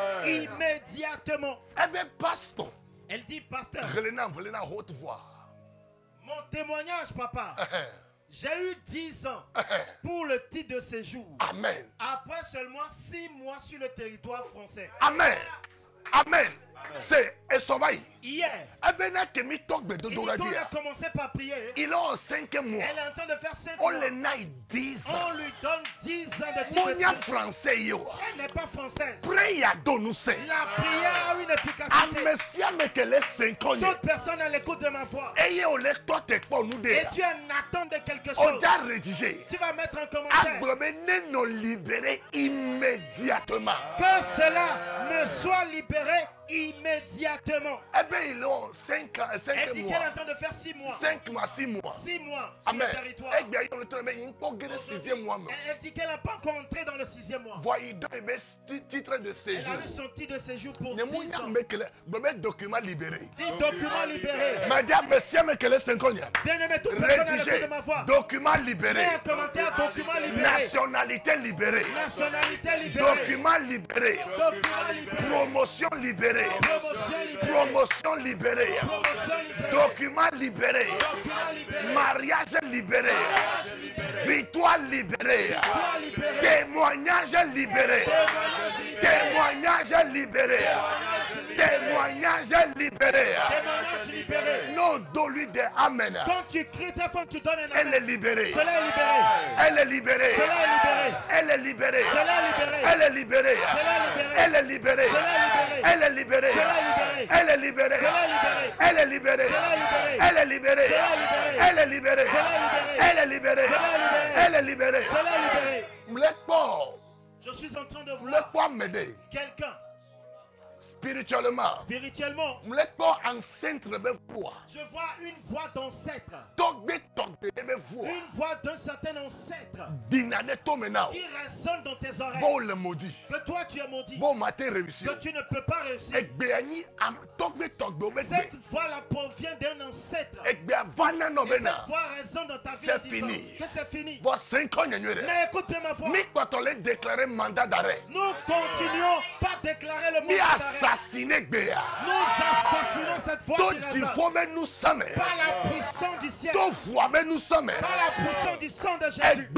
immédiatement. Eh bien, pasteur. Elle dit, pasteur, haute voix. mon témoignage, papa. J'ai eu 10 ans pour le titre de séjour. Amen. Après seulement 6 mois sur le territoire français. Amen. Amen. C'est Esobaï. Hier, et puis quand on a commencé par prier, il est en 5 mois. Elle est en train de faire 5 on mois. le naille 10 ans. On lui donne 10 ans de titre de séjour. Français. Elle n'est pas française. La prière a une efficacité. Toute personne à l'écoute de ma voix. Et tu es en attente de quelque chose. Tu vas mettre un commentaire. Libéré immédiatement. Que cela me soit libéré immédiatement. Eh bien, il a 5 mois. Elle dit qu'elle est en train de faire 6 mois. 5 mois, 6 mois. 6 mois sur Amen. le territoire. Eh bien, il a 6e mois. Elle dit qu'elle n'a pas encore entré dans le 6e mois. Voyez, titre de séjour. Elle a eu son titre de séjour pour 10 ans. Document libéré. Dis document libéré. Madame, monsieur, mais quel est 5 ans? Bien-aimé, toute personne à l'écoute de ma voix. Document libéré. Mets un commentaire, document libéré. Nationalité libérée. Nationalité libérée. Document libéré. Document libéré. Promotion libérée. Promotion libérée. Promotion libérée. Promotion libérée. Document libéré. Document libéré. Mariage libéré. Victoire libérée. Victoire libérée. Témoignage libéré. Témoignage libéré. Témoignage libéré. Témoignage libéré. Non, donne-lui des amen. Quand tu cries ta femme, tu donnes un amen. Elle est libérée. Cela est libéré. Elle est libérée. Cela est libéré. Elle est libérée. Cela est libéré. Elle est libérée. Cela est libéré. Elle est libérée. Cela est libéré. Elle est libérée. Cela est libéré. Elle est libérée. Cela est libéré. Elle est libérée. Cela est libéré. Elle est libérée. Elle est libérée. Elle est libérée. Cela est libéré. Je suis en train de voir quelqu'un spirituellement. Je vois une voix d'ancêtre. Une voix d'un certain ancêtre qui résonne dans tes oreilles. Que toi tu es maudit. Que tu ne peux pas réussir. Cette voix-là provient d'un ancêtre. Et cette voix résonne dans ta vie en disant que c'est fini. Mais écoute bien ma voix. Nous continuons pas déclarer le mot d'arrêt. Nous assassinons cette voix qui résonne. Par la puissance du ciel. Par la puissance du sang de Jésus.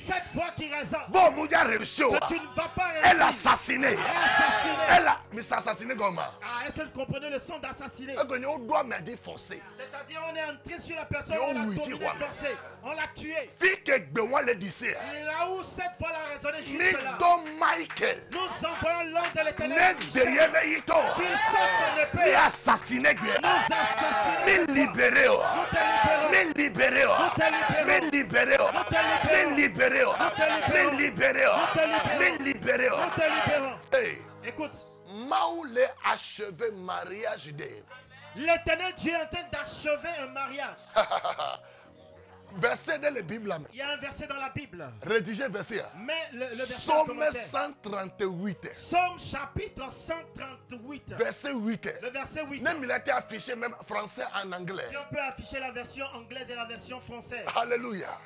Cette voix qui résonne. Que tu ne vas pas réussir. Elle a assassiné. Elle a. Mais c'est assassiné comment? Ah, est-ce que vous comprenez le son d'assassiner? C'est-à-dire on est entré sur la personne, on l'a dominé forcé. On l'a tué. Là où cette voix a résonné jusque là. Nous envoyons l'ordre de l'Éternel. Qu'il sorte son épée. Nous assassinons. Nous te libérons. Écoute. L'Éternel Dieu est en train d'achever un mariage. Verset dans la Bible. Il y a un verset dans la Bible. Rédigez verset. Mais le verset Psaume 138. Psaume chapitre 138. Verset 8. Le verset 8. Même il a été affiché même français en anglais. Si on peut afficher la version anglaise et la version française. Alléluia.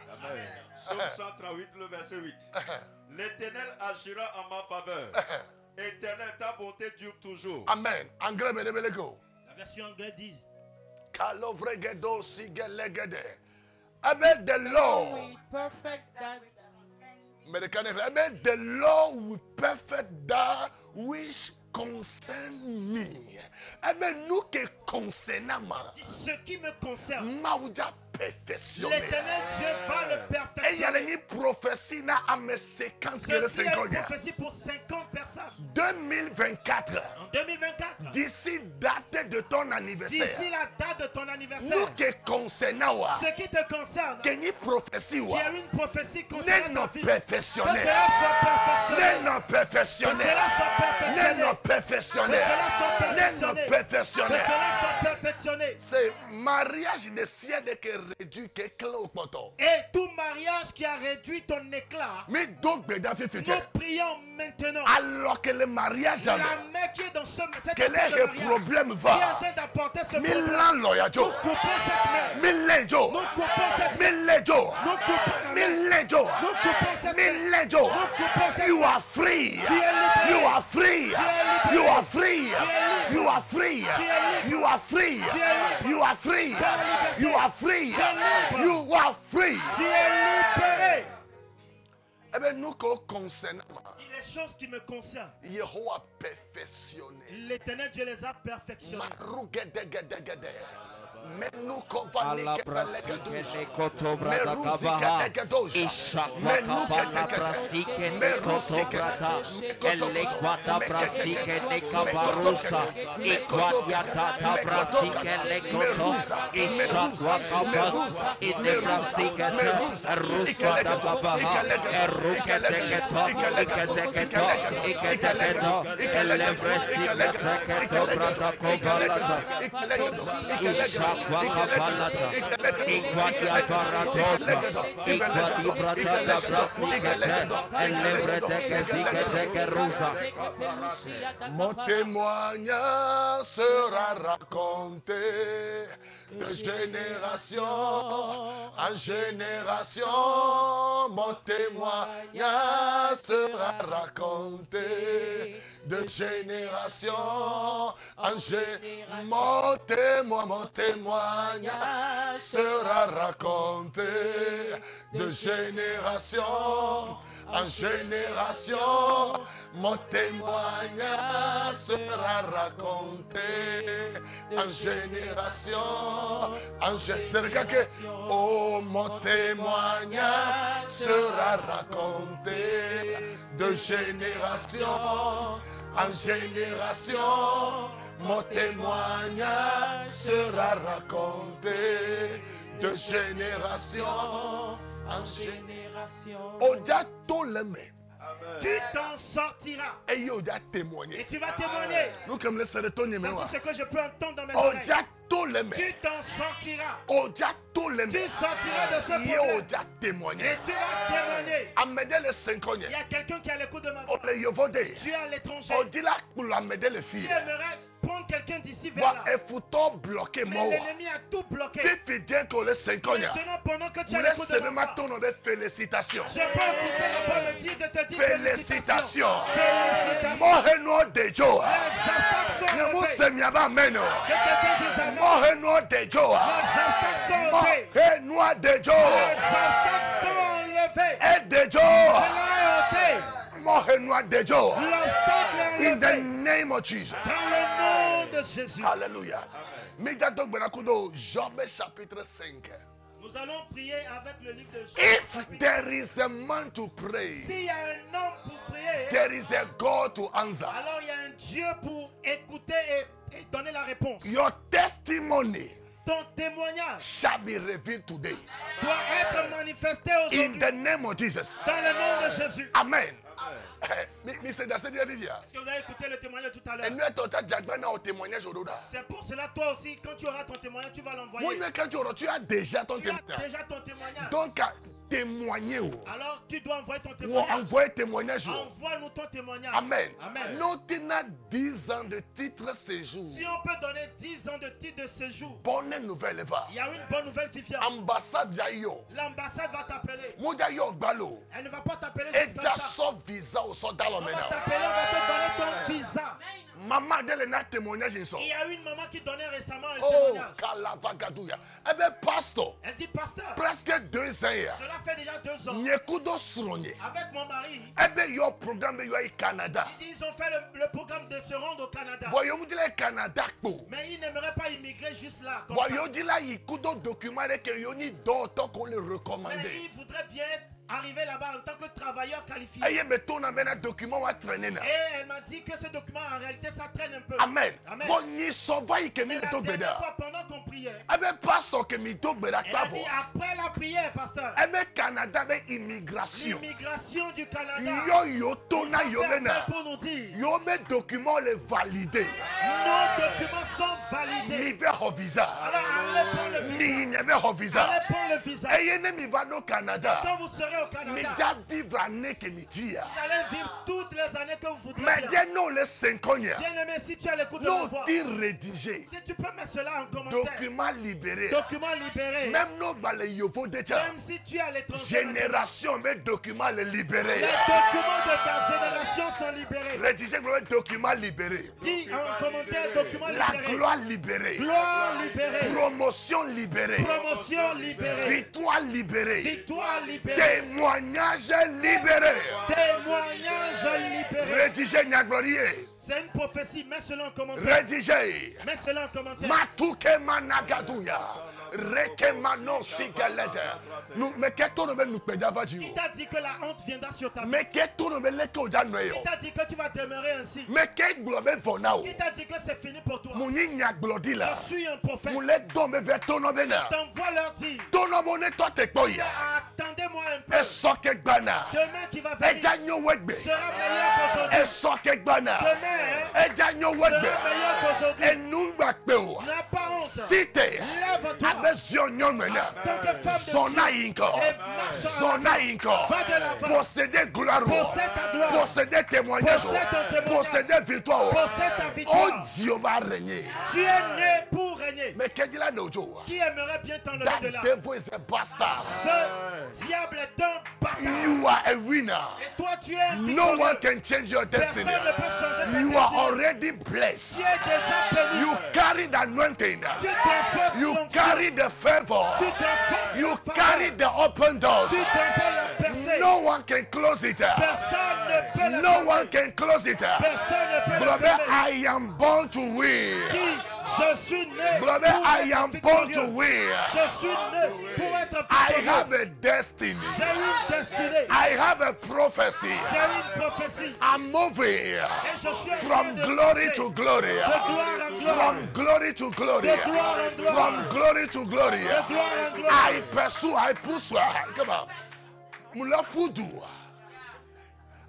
Psaume 138, le verset 8. L'Éternel agira en ma faveur. Éternel, ta bonté dure toujours. Amen. Anglais, go. La version anglaise dit. Kalovregedo sigelegede. Amen. The law. Amen. The law will perfect that which concerne me. Amen. Nous qui concernons. Ce qui me concerne. L'éternel Dieu va le perfectionner. Et il y a une prophétie à mes 50 Ceci est une prophétie pour 50 personnes. 2024. En 2024. D'ici date de ton anniversaire. D'ici la date de ton anniversaire. Nous qui concernons. Ce qui te concerne. Qu'il y a une prophétie. Il y a une prophétie concernant ta vie. Que cela soit perfectionné. Que cela soit perfectionné. Que cela soit perfectionné. C'est mariage de ciel que réduit que éclat au poteau. Et tout mariage qui a réduit ton éclat. Mais donc, nous prions maintenant. Alors que le mariage la mère qui est dans ce quel est le problème va. Qui est en train d'apporter ce problème. Nous coupons cette mère. Nous coupons cette mère. Nous coupons cette mère. Nous coupons cette mère. You are free. You are free. You are free. You are free. You are free. You are free. You are free. You are free. Tu es libéré. Eh bien, nous concernons. Les choses qui me concernent. Yehova perfectionné. L'éternel Dieu les a perfectionnés. Mon témoignage sera raconté de génération en génération. Mon témoignage sera raconté de génération en génération. Mon témoignage sera raconté de génération en génération. Mon témoignage sera raconté en génération en génération. Oh, mon témoignage sera raconté de génération en génération. Mon témoignage sera raconté de génération en génération. Odia Toleme. Tu t'en sortiras. Et tu vas témoigner. Et tu vas témoigner. Nous comme le numéro. C'est ce que je peux entendre dans mes oreilles. Tu t'en sortiras. Tu sortiras de ce problème. Et tu vas témoigner. Il y a quelqu'un qui a l'écoute de ma voix. Tu es à l'étranger. Tu aimerais prendre quelqu'un d'ici vers là. Mais l'ennemi a tout bloqué. Maintenant, pendant que tu as l'écoute de ma voix, félicitations. Je peux écouter la voix me dire de te dire félicitations. Félicitations. Moheno de Joa. Les attaques sont levées. Moheno de Joa. Les attaques sont levées. Moheno de Joa. Les attaques sont levées. Et de Joa. L'obstacle est in the enlevé. name of Jesus. Dans le nom de Jésus. Alléluia. Job chapitre 5. Nous allons prier avec le livre de Job. If there is a man to pray, s'il y a un homme pour prier, there is a God to answer. Alors il y a un Dieu pour écouter et donner la réponse. Your testimony, ton témoignage, shall be revealed today. Doit être manifesté aujourd'hui. In the name of Jesus. Dans le nom de Jésus. Amen. Est-ce que vous avez écouté le témoignage tout à l'heure? C'est pour cela, toi aussi, quand tu auras ton témoignage, tu vas l'envoyer. Tu as déjà ton témoignage. Déjà ton témoignage. Donc, témoigner. Alors tu dois envoyer ton témoignage. Envoyer témoignage. Envoie-nous ton témoignage. Amen. Amen. Nous avons 10 ans de titre séjour. Si on peut donner 10 ans de titre de séjour. Bonne nouvelle va. Il y a une bonne nouvelle qui vient. Ambassade Jayo. L'ambassade va t'appeler. Moujayo Gbalo. Elle ne va pas t'appeler Et juste comme ça. son visa au soldat On va t'appeler, on va te donner ton visa. Maman de a témoignage. Il y a une maman qui donnait récemment un oh, témoignage. Kalavagadouya. Eh bien, pasteur. Elle dit, pasteur. Presque 2 ans. Cela fait déjà 2 ans. Nyekudo Sronye. Avec mon mari. Eh bien, il y a un programme au Canada. Ils ont fait le programme de se rendre au Canada. Voyons le Canada. Mais ils n'aimeraient pas immigrer juste là. Voyons là, il y a un document que d'autres qu'on les recommande. Mais ils voudraient bien arriver là-bas en tant que travailleur qualifié. Et elle m'a dit que ce document en réalité ça traîne un peu. Amen. Amen. Bon, ni sauvage que mais la dernière fois pendant qu'on priait, elle a dit après la prière, pasteur, Canada immigration. L'immigration du Canada. Yo tona yo mena. Pour nous dire. Yo mes documents les validés. Nos documents sont validés. Ni vers visa. Alors allez prendre le visa. Ni vers visa. Allez prendre le visa. Et ne mi va au Canada. Quand vous serez au Canada, mais vivre année que mi dia. Vous allez vivre toutes les années que vous voudrez. Mais bien non les 5 ans. Bien aimé, si tu as l'écoute de ma voix, rédigé. Si tu peux mettre cela en commentaire. Document libéré. Document libéré. Même nos yovo déjà. Même si tu es à l'étranger. Génération, mes documents les libérés. Les documents de ta génération sont libérés. Rédigé le document libéré. Dis en commentaire document libéré. La gloire libérée. Gloire libérée. Promotion libérée. Promotion libérée. Victoire libérée. Victoire libérée. Témoignage libéré. Témoignage libéré. Rédigé Niaglorier. C'est une prophétie, mets cela en commentaire. Rédigé. Mets cela en commentaire. Matuke Managadouya. Rekemano Sigalede. Nous, mais qu'est-ce que nous pédavons? Qui t'a dit que la honte viendra sur ta vie? Mais qu'est-ce que nous pédavons? Qui t'a dit que tu vas demeurer ainsi? Mais qu'est-ce que nous pédavons? Qui t'a dit que c'est fini pour toi? Je suis un prophète. Je t'envoie leur dire. Attendez-moi un peu. Demain qui va venir sera meilleur qu'aujourd'hui. Demain sera meilleur qu'aujourd'hui. N'as pas honte. Lève-toi. En tant que femme de Dieu. Posséder gloire. Possède ta gloire. Posséder témoignage. Posséder victoire. Possède ta victoire. Oh Dieu va régner. Tu es né pour régner. Mais qu'est-ce qu'il a d'aujourd'hui? Qui aimerait bien t'enlever de là? That devil is a bastard. Ce diable est un bâtard. You are a winner. Et toi tu es un No victorieux. one can change your destiny. Personne ne peut changer ta destinée. You are already blessed. Tu es déjà béni. You carry the anointing. Tu transportes You l'onction. carry the favor. Tu transportes You la faveur. carry the open doors. Tu transportes la percée. No one can close it. Personne ne peut la No fermer. one can close it. Personne ne peut la Brother, fermer. I am born to win. Dis, je suis né Brother, pour I être am born to victorieux. win. Je suis né pour être I victorieux. have a destiny. J'ai une destinée. I have a prophecy. J'ai une prophétie. I'm moving Et je suis en train from de glory passer to glory. de gloire en gloire. From glory to glory. De gloire en gloire. From glory to glory. De gloire en gloire. I pursue, I push. Come on. Mula fudu.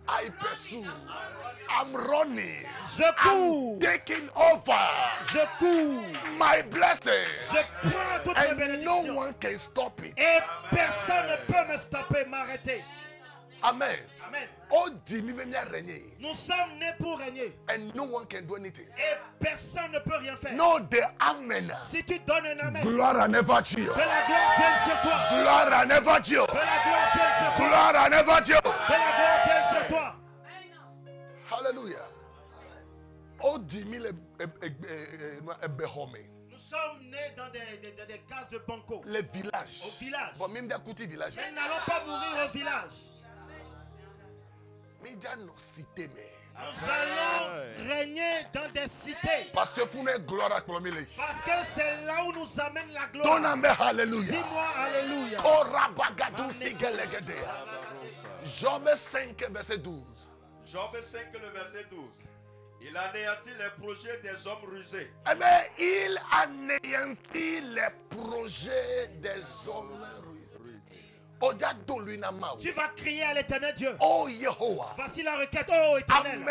I pursue. I'm running. Je cours. I'm taking over. Je cours. My blessing. Je prends toutes les And no bénédictions. one can stop it. Et personne ne peut me stopper, m'arrêter. Amen. Amen. Oh, Jimmy, régner. Nous sommes nés pour régner. And no one can do anything. Et personne ne peut rien faire. No, the amen. Si tu donnes un amen, Gloire à never Dieu. que la gloire vienne sur toi. Gloire à never Dieu. Que la gloire vienne sur toi. Gloire à never Dieu. Que la gloire vienne sur toi. Hallelujah. Oh, Jimmy, le behome. Nous sommes nés dans des cases de banco. Les villages. Au village. Bon, même des coups village. Mais nous n'allons pas mourir au village. Mais il y a nos cités, mais. Nous allons régner dans des cités. Parce que vous n'avez gloire à Clomile. Parce que c'est là où nous amène la Ton gloire. nom est Alléluia. Dis-moi Alléluia. Korabagadou sigelegede. Job 5, verset 12. Job 5, le verset 12. Il anéantit les projets des hommes rusés. Eh bien, il anéantit les projets des hommes rusés. Tu vas crier à l'Éternel Dieu. Oh Yehovah. Voici la requête, oh Éternel.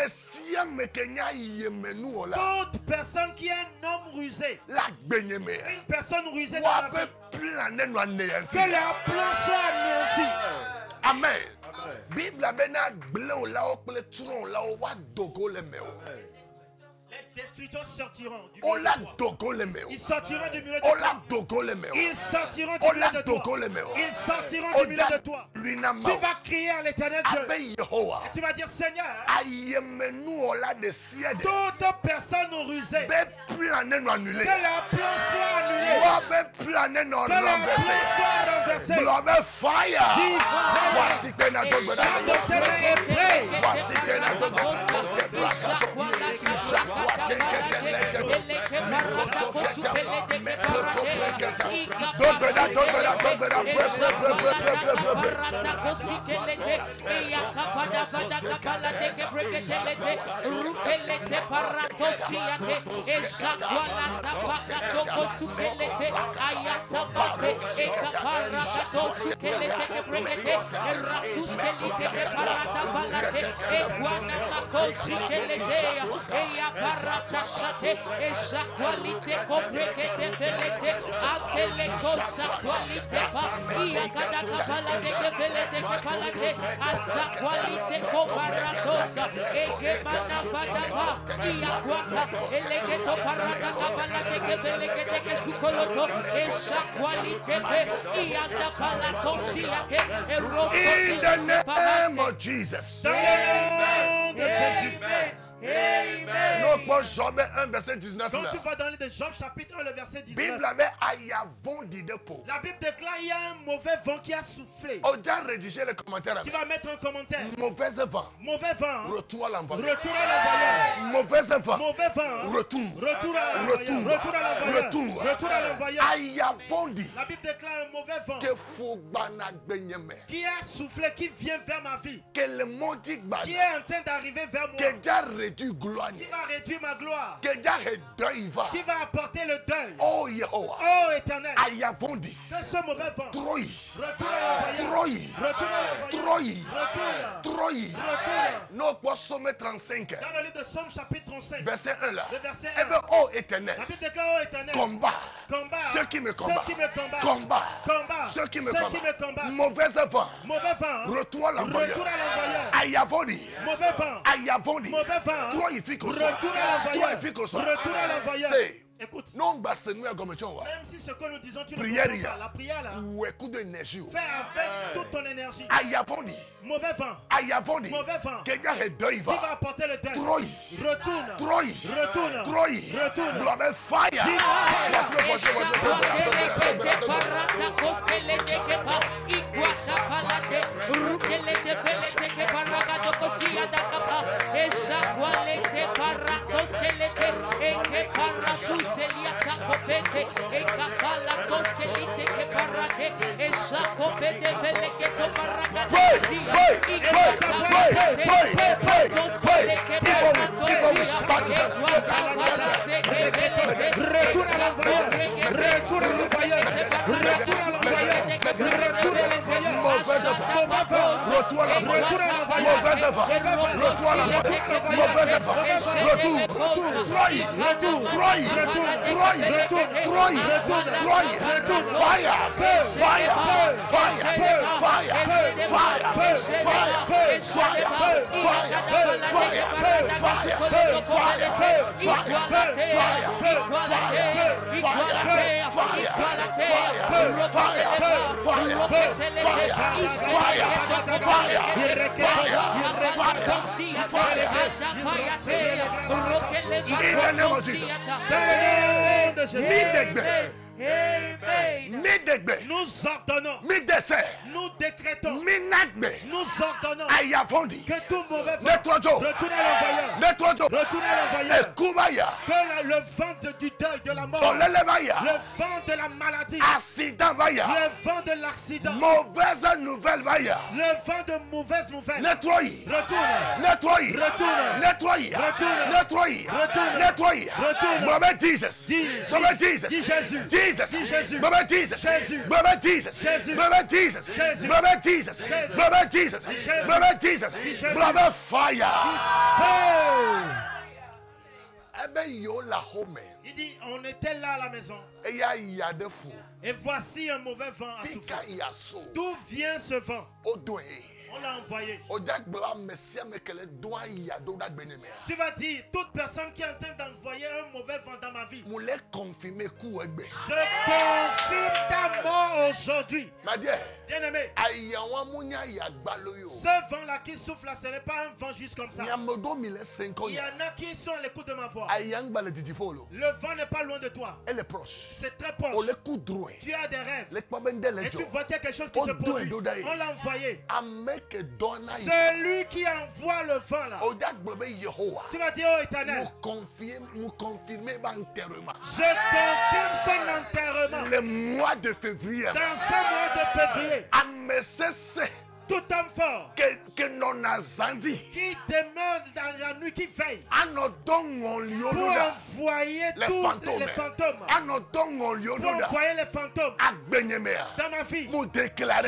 Toute personne qui est un homme rusé, une personne rusée dans la vie, que leur plan soit anéanti. Amen. Les destructeurs sortiront du milieu de toi. Ils sortiront du milieu de toi. Ils sortiront du milieu de toi. Ils sortiront du milieu de toi. Tu vas crier à l'Éternel Dieu. Et tu vas dire, Seigneur, toute personne rusée, que leur plan soit annulé, que leur plan soit renversé. In the name of Jesus. Dans le nom de Jésus. Amen. Nous Job 1 verset 19. Quand tu vas dans le livre de Job chapitre 1 le verset 19. La Bible déclare il y a un mauvais vent qui a soufflé. On a rédigé les commentaires. Tu vas mettre un commentaire. Mauvais vent. Mauvais vent. Retour à l'envoyeur. Retour à l'envoyeur. Mauvais vent. Mauvais vent. Retour. Retour à l'envoyeur. Retour à l'envoyeur. Retour. Retour à l'envoyeur. La Bible déclare un mauvais vent qui a soufflé, qui vient vers ma vie, qui est en train d'arriver vers moi, qui va réduire ma gloire, qui va apporter le deuil. Oh Yehovah. Oh Éternel, que ce mauvais vent retour à l'envoyeur. Retour. Somme 35. Dans le livre de Somme chapitre 35. Verset 1 là. Le verset 1. Eh bien, oh Éternel. La Bible déclare, oh Éternel. Combat. Ceux qui me combattent. Ceux qui me combattent. Mauvais vent. Retour à l'envoyeur. Mauvais vent. Retour à l'envoyeur. Écoute, même si ce que nous disons, tu ne comprends pas, la prière là, fais avec toute ton énergie. Mauvais vent, qui va apporter le deuil. Retourne. Fire. Nous ordonnons, nous décrétons, nous ordonnons que tout mauvais vent retourne à l'envoyeur, que le vent du deuil, de la mort, le vent de la maladie, le vent de l'accident, mauvaise nouvelle, le vent de mauvaises nouvelles, Brother Jesus. Brother Jesus. Brother Jesus. Brother fire. Il dit, on était là à la maison. Et voici un mauvais vent à souffler. D'où vient ce vent? On l'a envoyé. Tu vas dire, toute personne qui est en train d'envoyer un mauvais vent dans ma vie, je confirme ta mort aujourd'hui. Bien-aimé, ce vent-là qui souffle là, ce n'est pas un vent juste comme ça. Il y en a qui sont à l'écoute de ma voix. Le vent n'est pas loin de toi. C'est très proche. Tu as des rêves. Et tu vois quelque chose qui se produit. On l'a envoyé. Celui qui envoie le vent là. Tu vas dire, oh Éternel, je confirme son enterrement. Le mois de février. Dans ce mois de février. Tout homme fort qui demeure dans la nuit, qui veille pour envoyer les fantômes. Pour envoyer les fantômes dans ma vie. Je déclare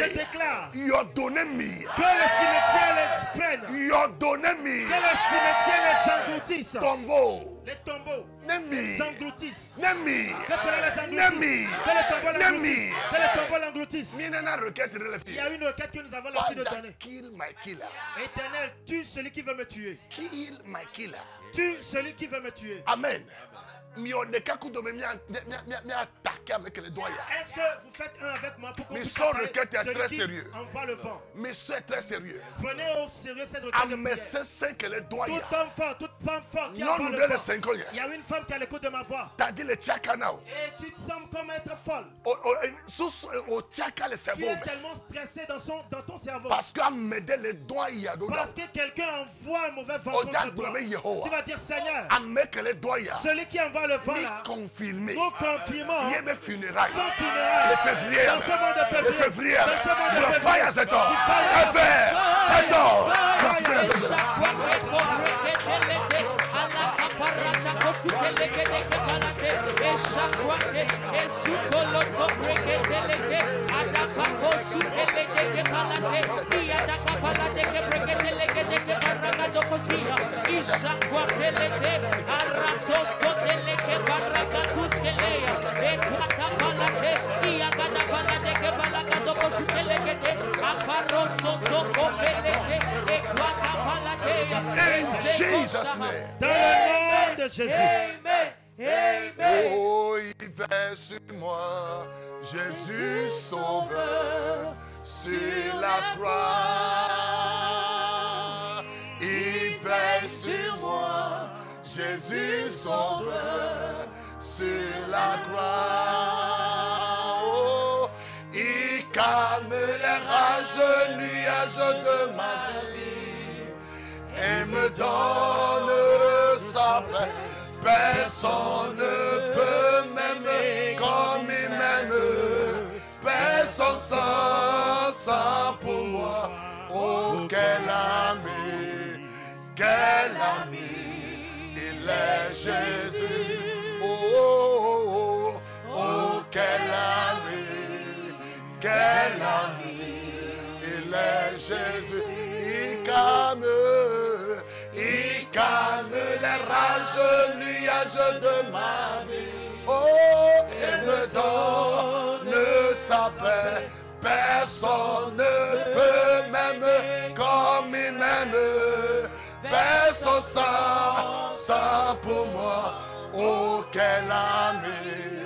que le cimetière les prenne, que le cimetière les engloutisse. Les tombeaux les engloutissent. Que cela les engloutisse. Que les tombeaux l'engloutissent. Que les tombeaux l'engloutissent. Il y a une requête que nous avons l'habitude de donner. Éternel, tue celui qui veut me tuer. Tue celui qui veut me tuer. Amen. Est-ce que vous faites un avec moi pour qu'on puisse très sérieux. Envoie le vent. Mais c'est très sérieux. Prenez au sérieux cette requête de prière. Tout homme fort, toute femme forte qui envoie le vent. Il y a une femme qui a l'écoute de ma voix. Et tu te sembles comme être folle. Tu es tellement stressé dans ton cerveau. Parce que quelqu'un envoie un mauvais vent contre toi. Tu vas dire, Seigneur, celui qui envoie le vent là, nous confirmons son funérailles. Dans ce monde de février. Dans ce monde de Dans le nom de Jésus. Amen. Amen. Oh, il veille sur moi, Jésus sauveur, sur la croix. Il veille sur moi, Jésus sauveur, sur la croix. Oh, il calme les rages, nuages de ma vie et me donne sa paix. Personne ne peut m'aimer comme il m'aime. Personne sans pour moi. Oh, quel ami, il est Jésus. Oh, oh, oh, oh, quel ami, il est Jésus. Il calme les rages, nuages de ma vie. Oh, et me donne sa paix. Personne ne peut m'aimer comme il m'aime. Personne sans pour moi. Oh, quel ami,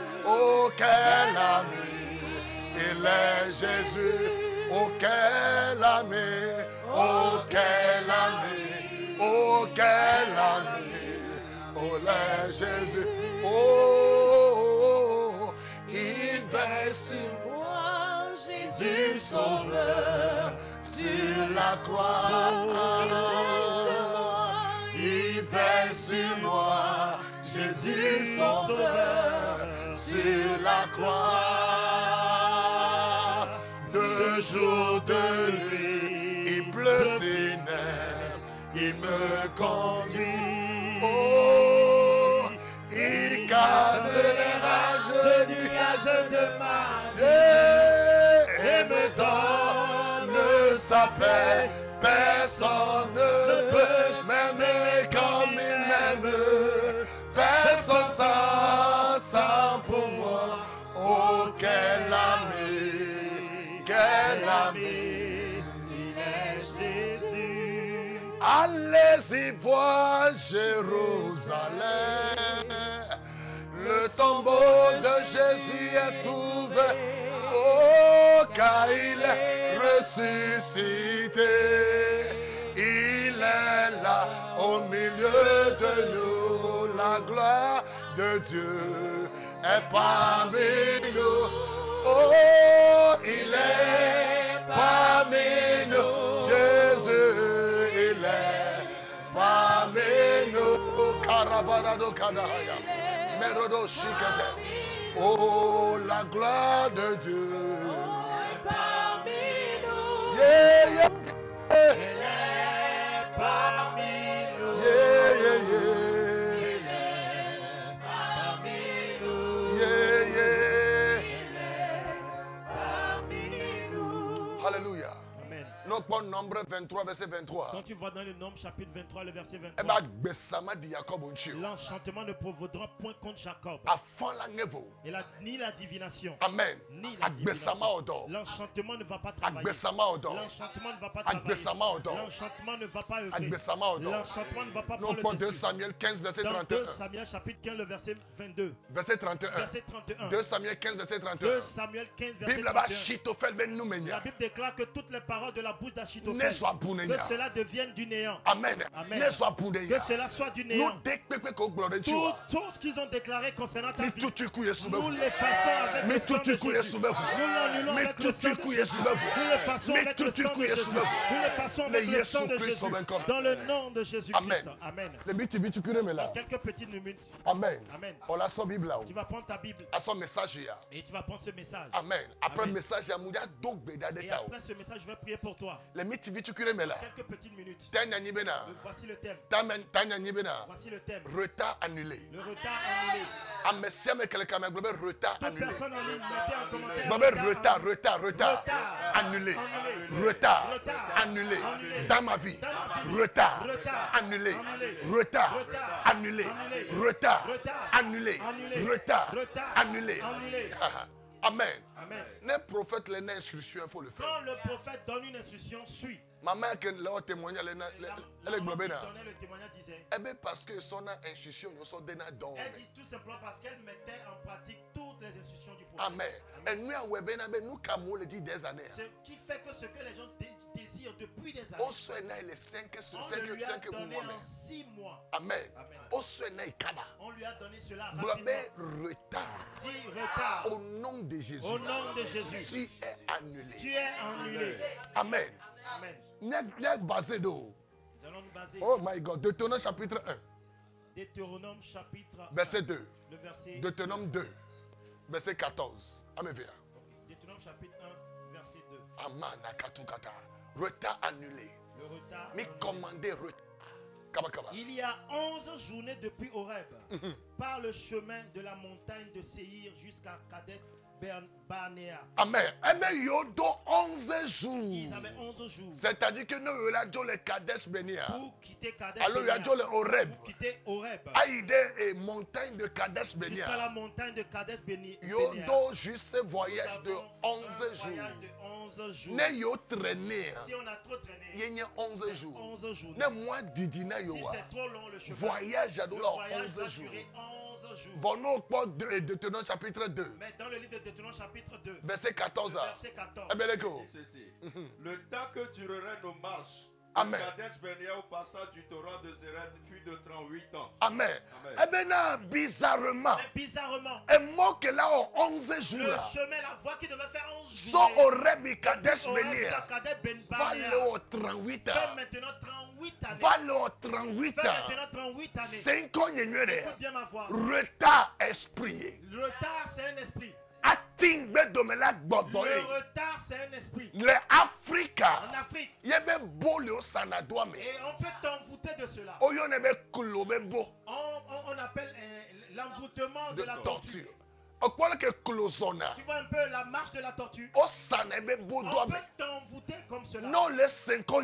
il est Jésus. Oh, quel ami, oh, quel ami. Oh, quel ami, oh, le Jésus, oh, il veille sur moi, Jésus sauveur, sur la croix. Il veille sur moi, Jésus sauveur, sur la croix. De jour, de nuit, il pleut ses nerfs. Il me conduit, oh, il calme les rages, nuages de ma vie et me donne fait. Personne ne peut m'aimer comme il m'aime. Personne sans pour moi. Oh, quel ami, quel ami. Il est Jésus. Allez-y voir Jérusalem. Le tombeau de Jésus est ouvert. Oh, car il est ressuscité. Il est là au milieu de nous. La gloire de Dieu est parmi nous. Oh, il est parmi nous. Jésus, il est parmi nous. Karabarado Kadaya. Merodo Shikete. Oh, la gloire de Dieu. Parmi nous. Yeah, yeah. Il est parmi nous. Yeah, yeah, yeah. Il est parmi nous. Yeah, yeah. Il est parmi nous. Alléluia. Amen. Nous prenons Nombre 23, verset 23. Quand tu vois dans le Nombre chapitre 23, le verset Eh 23, bien, Bessama dit Jacob Onchio. l'enchantement ne provaudra point contre Jacob, Afin la nevo. ni la divination, Amen. ni la Agbesama divination. odo. L'enchantement ne va pas travailler. Agbesama odo. L'enchantement ne va pas travailler. Agbesama odo. L'enchantement ne va pas œuvrer. Agbesama odo. L'enchantement ne va pas Nous prendre prenons le 2 dessus. Samuel 15, verset Dans 2 31. Samuel chapitre 15, le verset 22. Verset 31. Verset 31. 2 Samuel 15, verset 31. 2 Samuel 15, verset Bible là-bas, 31. Chitofel ben nous La menia. Bible déclare que toutes les paroles de la bouche Ne d'Achitophel, soit que bounenya. cela devienne du néant. Amen. Amen. Ne soit Que bounenya. cela soit du Nous néant. décpéqué qu'on gloire de Dieu. Toutes choses qu'ils ont déclarées concernant ta Mais vie, tout tu couilles sous nous le les façons avec Mais le sang tout de tu couilles Jésus. sous le Nous l'annulons Mais avec tout le tu sang de couilles Jésus. sous le Nous les façons Mais avec tout le tu sang de couilles Jésus. sous le Nous les façons Mais avec le sang de Jésus-Christ Jésus. sauve encore. Dans le nom de Jésus-Christ. Amen. Amen. Le but tu cure mais Dans là. quelques petites minutes, Amen. Amen. On la son Bible là. Tu vas prendre ta Bible À son message hier. et tu vas prendre ce message. Amen. Après le Amen. message, il y a Moudia Dogbeda de Et Tao. après ce message, je vais prier pour toi. Le mythe tu cure mais là. Quelques petites minutes. Tanya Nibena. Voici le thème. Tanya Nibena. Voici le thème. Retard annulé. Le retard annulé. Ah, mais si avec quelqu'un m'a globé retard Toute annulé. personne en ligne, mettez en commentaire. Globé retard Retard. annulé. Annulé. Retard Retard. annulé. Annulé. Dans ma vie. Dans ma vie. Retard Retard. annulé. Annulé. Retard Retard. annulé. Annulé. Retard Retard. annulé. Annulé. Retard Retard. annulé. Annulé. Amen. Amen. Les prophètes, les instructions, il faut le faire. Quand le prophète donne une instruction, suis. Ma mère, qui leur témoignage, elle est maman globée qui là. donnait le témoignage disait, Eh bien, parce que son instruction, nous sommes des dons. elle dit tout simplement parce qu'elle mettait en pratique toutes les instructions du prophète. Amen. Et nous, à Webena, nous, Cameroun, le dit des années. Ce qui fait que ce que les gens désirent depuis des années, Au soin, les 5 on le lui a donné en 6 mois. Amen. Amen. Au soin, Kada. On lui a donné cela Globé rapidement. retard. Dis retard. Au nom de Jésus. Au nom de Jésus. Tu es annulé. Tu es annulé. Amen. Amen. N'est basé d'eau. Nous allons nous baser. Oh my God. Deutéronome chapitre 1, Deutéronome chapitre 1, verset 2. le verset. Deutéronome 2, verset 14. Amen. Deutéronome chapitre 1, verset 2. Amen. Akatukata. Retard annulé. Le retard. Mais annulé. commandez retard. Kaba kaba. Il y a 11 journées depuis Horeb, par le chemin de la montagne de Séhir jusqu'à Kadesh Barnéa. Amen. Eh bien, il y a 11 jours. Ils avaient 11 jours C'est-à-dire que nous, il y a les Kadesh Benia. pour quitter Kadesh Alors, il y a Barnéa. les Horeb. Pour quitter Horeb Aïdé et montagne de Kadesh jusqu'à la Benia. montagne de Kadesh Barnéa. Il y a juste un voyage de 11 jours. Voyage de 11 jours. Ne yo traîné. Si on a trop traîné, Il y a 11 c'est jours. 11 jours. Ne moi didina Si yowa. c'est trop long le chemin, Voyage à le douleur voyage 11 va jours. durer 11 jours. Bon, de Deutéronome chapitre 2, Mais dans le livre de Deutéronome chapitre 2, verset 14. verset 14, Eh bien, les gars. Dit ceci. Le temps que durerait nos marches Amen. de Kadesh Barnéa au passage du torrent de Zéret fut de 38 ans. Amen. Amen. Eh bien, non, bizarrement, mais bizarrement, et moi qui là en 11 jours, le là, chemin, la voie qui devait faire 11 son jours, Horeb et Kadesh Horeb Benia, jusqu'à Kadesh va Barnéa, le au 38 fait ans. maintenant 38 années. Va le au 38 Fait ans. maintenant 38 années. 5 ans, Écoute bien ma voix. retard esprit. Le retard, c'est un esprit. Atingbe domela Le gbogbore. retard, c'est un esprit. Le Africa. En Afrique. Yebe bolio sanadwa me. Et on peut t'envoûter de cela. Oyo nebe kulobe bo On appelle l'envoûtement de la torture. torture. Tu vois un peu la marche de la tortue. On peut t'envoûter comme cela.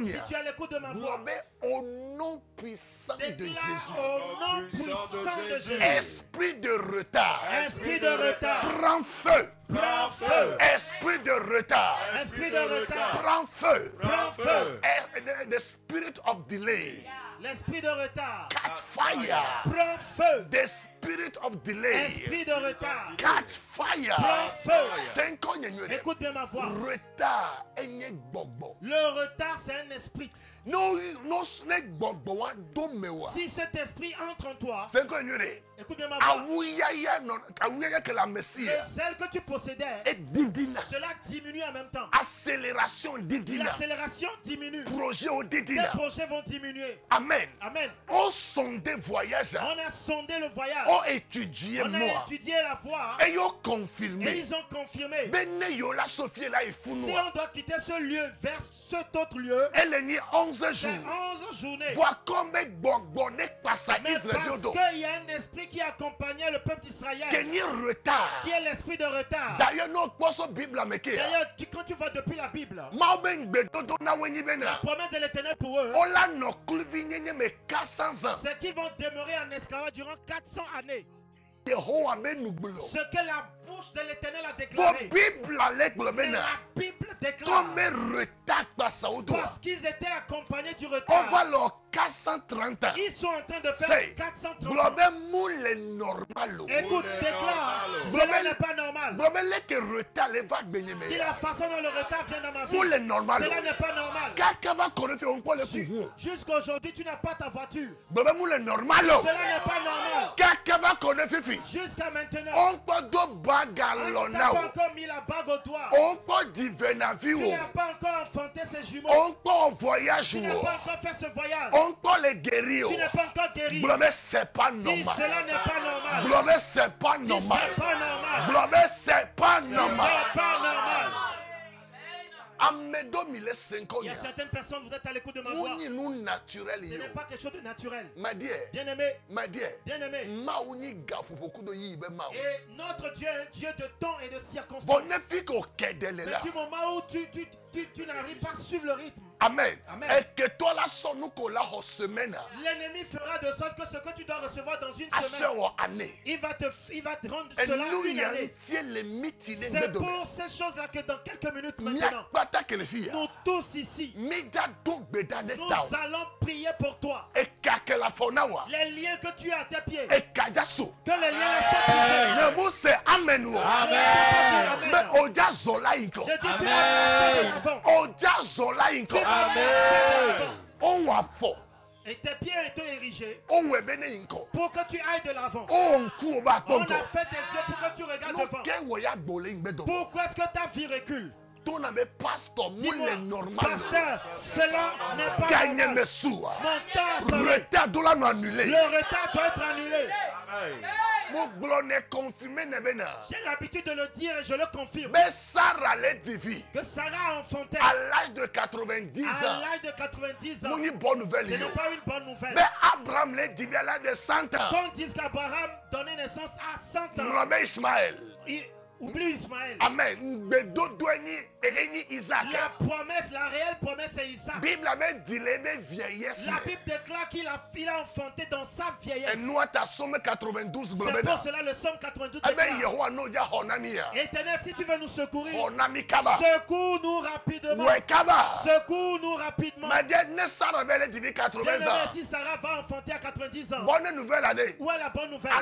Si tu as l'écoute de ma voix, au nom puissant de Jésus. Au nom puissant de Jésus. Esprit de retard. Esprit de retard. Prends feu. Prends feu. Esprit de retard. Esprit de retard. Prends feu. Prends feu. The spirit of delay. L'esprit de retard. Catch fire. Prends feu. The spirit of delay. Esprit de retard. Catch fire. Prends feu. Écoute bien ma voix. Retard. Le retard, c'est un esprit. Si cet esprit entre en toi, écoute bien ma voix. Le zèle que tu possédais, cela diminue en même temps. Accélération L'accélération diminue. Les projets vont diminuer. Amen. Amen. On a sondé le voyage. On a On a étudié la voie. Et ils ont confirmé. Et ils ont confirmé. Si on doit quitter ce lieu vers cet autre lieu, elle est 11 jours. 11 journées. Voir combien mais parce qu'il y a un esprit qui accompagnait le peuple d'Israël. Qui est l'esprit de retard. D'ailleurs, quand tu vois depuis la Bible, la la promesse de l'Éternel pour eux, c'est qu'ils vont demeurer en esclavage durant 400 années. Ce que la bouche de l'Éternel a déclaré. La Bible déclare. Parce qu'ils étaient accompagnés du retard. On va leur 430 ans. Ils sont en train de faire 430 ans. Écoute, déclare. Cela n'est pas normal. Si la façon dont le retard vient dans ma vie, cela n'est pas normal. Jusqu'aujourd'hui, tu n'as pas ta voiture. Cela n'est pas normal. Jusqu'à maintenant, on n'a pas encore mis la bague au doigt. Tu n'as pas encore enfanté ces jumeaux. Tu n'as pas encore fait ce voyage. Tu n'es pas encore guéri. C'est pas normal. Si cela n'est pas normal. C'est pas normal. C'est pas normal. C'est pas normal. C'est pas normal. Il y a certaines personnes, vous êtes à l'écoute de ma voix. Ce n'est pas quelque chose de naturel. Bien-aimé. Bien-aimé. Et notre Dieu est un Dieu de temps et de circonstances. Mais du moment où tu n'arrives pas à suivre le rythme. Amen. Amen. L'ennemi fera de sorte que ce que tu dois recevoir dans une semaine, il va te rendre cela une année. C'est pour ces choses-là que dans quelques minutes maintenant, nous tous ici, nous allons prier pour toi. Les liens que tu as à tes pieds, que les liens soient brisés. Amen. Amen. Je dis tu vas marcher de l'avant. Et tes pieds étaient érigés pour que tu ailles de l'avant. On a fait des yeux pour que tu regardes devant. Pourquoi est-ce que ta vie recule? Dis-moi, pasteur, cela n'est pas normal. Le retard doit être annulé. J'ai l'habitude de le dire et je le confirme. Que Sarah a enfanté à l'âge de 90 ans. Ce n'est pas une bonne nouvelle. Mais Abraham l'a dit à l'âge de 100 ans. Quand on dit qu'Abraham donnait naissance à 100 ans. Oublie Ismaël. Amen. La réelle promesse c'est Isaac. La Bible déclare qu'il a enfanté dans sa vieillesse. C'est pour cela le Somme 92 déclare. Éternel, si tu veux nous secourir, secours-nous rapidement. Secours-nous rapidement. Bien-aimé, si Sarah va enfanter à 90 ans, où est la bonne nouvelle?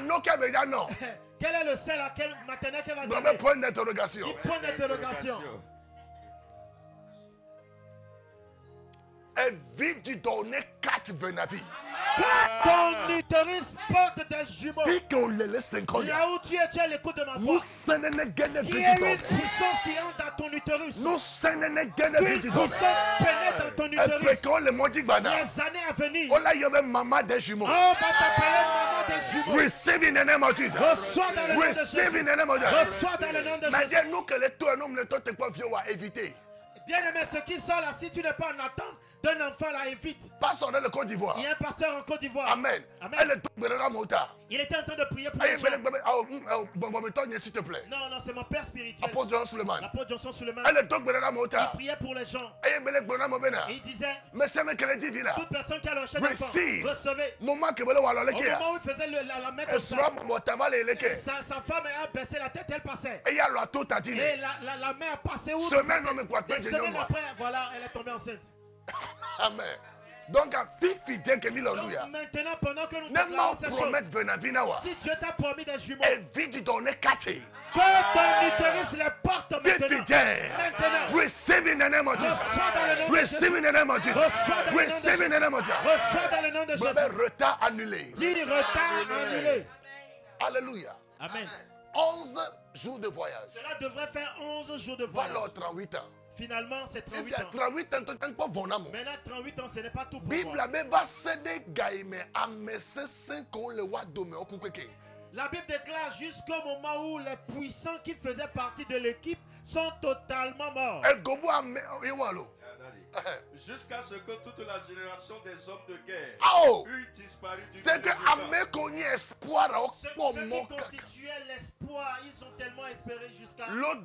Quel est le sein à quel maternel qu'elle va donner? Point d'interrogation. Point d'interrogation. Ton utérus porte des jumeaux. Là où tu es l'écoute de ma voix. Il y a une puissance qui entre dans ton utérus. Une puissance pénètre dans ton utérus. Les années à venir. On va t'appeler maman des jumeaux. Receive in the name of Jesus. Reçois dans le nom de Jésus. Receive in the name of Jesus. Reçois dans le nom de Jésus. Bien-aimé, ce qui sort là, si tu n'es pas en attente, d'un enfant là est vite. Pasteur dans le Côte d'Ivoire. Il y a un pasteur en Côte d'Ivoire. Amen. Il était en train de prier pour les gens. S'il te plaît. Non, c'est mon père spirituel. Apôtre Johnson Suleiman. L'apôtre Johnson Suleiman. Il priait pour les gens. Et il disait, toute personne qui a le recherche d'enfant, recevez. Au moment où il faisait la main comme ça, sa femme a baissé la tête, elle passait. Et la main a passé où? Semaine après, voilà, elle est tombée enceinte. Amen. Donc, maintenant, pendant que nous déclarons ces choses, si Dieu t'a promis des jumeaux, que ton utérus les porte maintenant. Receive in the name of Jesus. Receive in the name of Jesus. Receive in the name of Jesus. Reçois dans le nom de Jésus. Retard annulé. Dis retard annulé. Alléluia. Amen. 11 jours de voyage. Cela devrait faire 11 jours de voyage. Alors 38 ans. Finalement, c'est 38 ans. 38 ans, maintenant 38 ans, ce n'est pas tout pour Bible moi. La Bible déclare jusqu'au moment où les puissants qui faisaient partie de l'équipe sont totalement morts. Jusqu'à ce que toute la génération des hommes de guerre eût disparu du Ceux qui constituaient l'espoir, ils ont tellement espéré jusqu'à... Le livre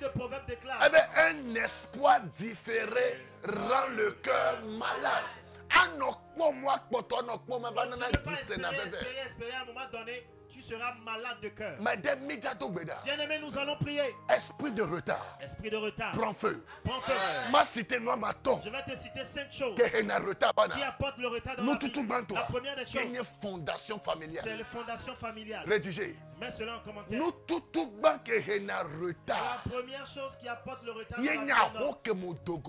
de Proverbes déclare... Un espoir différé rend le cœur malade. Espérer à un moment donné, tu seras malade de cœur. Bien-aimés, nous allons prier. Esprit de retard. Esprit de retard. Prends feu. Prends feu. Je vais te citer 5 choses qui apportent le retard dans la vie. La première des choses, c'est la fondation familiale. Rédigé. Mets cela en commentaire. La première chose qui apporte le retard dans la vie,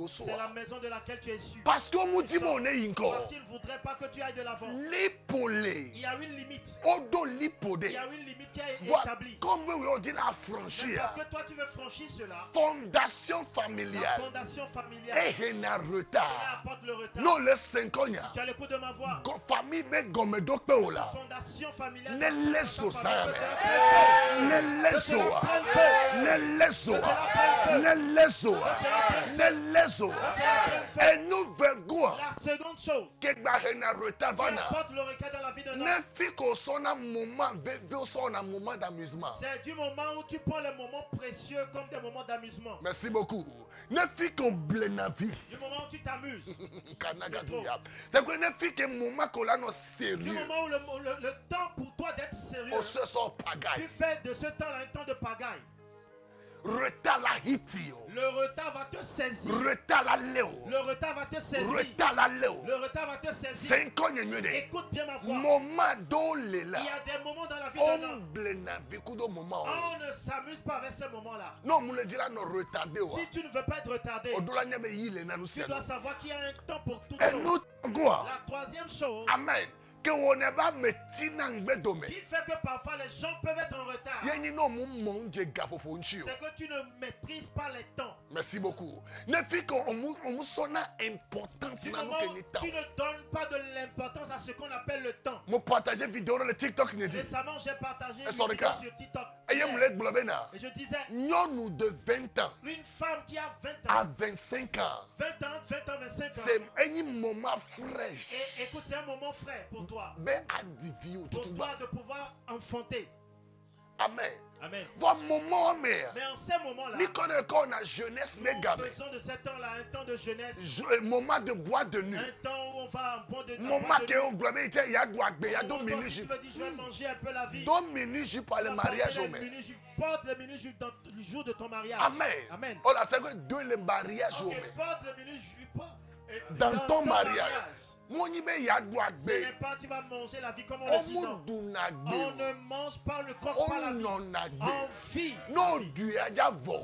c'est la maison de laquelle tu es issu. Parce qu'il ne voudrait pas que tu ailles de l'avant. Il y a une limite. Il y a une limite qui est établie. Parce que toi tu veux franchir cela. Fondation familiale. La fondation familiale. Cela apporte le retard. Non, le 5 ans. Si tu as l'écoute de ma voix. Famille Fondation familiale. La seconde chose qui apporte le retard dans la vie d'un homme, c'est du moment où tu prends les moments précieux comme des moments d'amusement. Merci beaucoup. Du moment où tu t'amuses. Du moment où le temps pour toi d'être sérieux, tu fais de ce temps-là un temps de pagaille. Le retard va te saisir. Le retard va te saisir. Le retard va te saisir. Écoute bien ma voix. Il y a des moments dans la vie d'un homme. On ne s'amuse pas avec ces moments-là. Si tu ne veux pas être retardé, tu dois savoir qu'il y a un temps pour tout chose. La troisième chose, Amen. Qui fait que parfois les gens peuvent être en retard, c'est que tu ne maîtrises pas les temps. Merci beaucoup. Du moment tu ne donnes pas de l'importance à ce qu'on appelle le temps. Récemment j'ai partagé une vidéo sur TikTok. Et je disais, une femme qui a 20 ans, à 25 ans, 25 ans, c'est un moment frais. Et écoute, c'est un moment frais pour toi. Pour toi de pouvoir enfanter. Amen. Amen. Mais en ces moments-là, nous faisons de ce temps-là un temps de jeunesse. Moment de boîte de nuit. Un temps où on va en boîte de nuit. Moment que tu veux dire, je vais manger un peu la vie. Par le mariage. Porte les mini-jupes dans le jour de ton mariage. Amen. Amen. Oh là, c'est que deux le mariage. Porte les mini-jupes dans ton mariage. Ce n'est pas tu vas manger la vie comme on le dit. On ne mange pas le corps, pas la vie. On vit.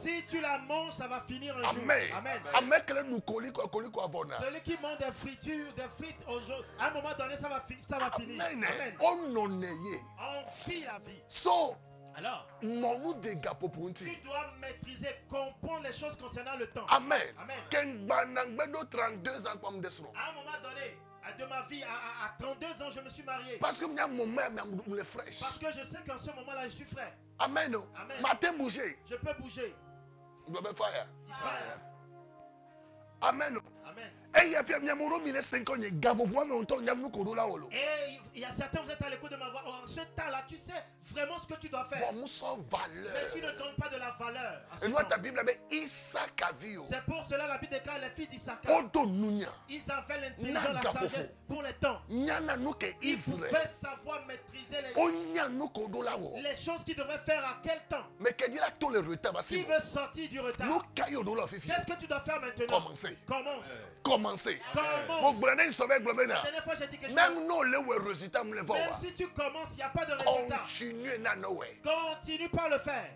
Si tu la manges, ça va finir un jour. Amen. Celui qui mange des frites aujourd'hui, à un moment donné, ça va finir. Amen. On vit la vie. Alors, tu dois maîtriser, comprendre les choses concernant le temps. Amen. À un moment donné, de ma vie, à 32 ans, je me suis marié. Parce que je sais qu'en ce moment-là, je suis frais. Amen. Je peux bouger. Fire. Amen. Et il y a certains, vous êtes à l'écoute de ma voix. En ce temps-là, tu sais vraiment ce que tu dois faire. Mais tu ne donnes pas de la valeur. C'est pour cela la Bible déclare les fils d'Isaac. Ils avaient l'intelligence, la sagesse pour les temps. Ils pouvaient savoir maîtriser les choses qu'ils devraient faire à quel temps. Qui veut sortir du retard? Qu'est-ce que tu dois faire maintenant? Commence. La dernière fois, j'ai dit que même si tu commences, il n'y a pas de résultat. Continue par le faire.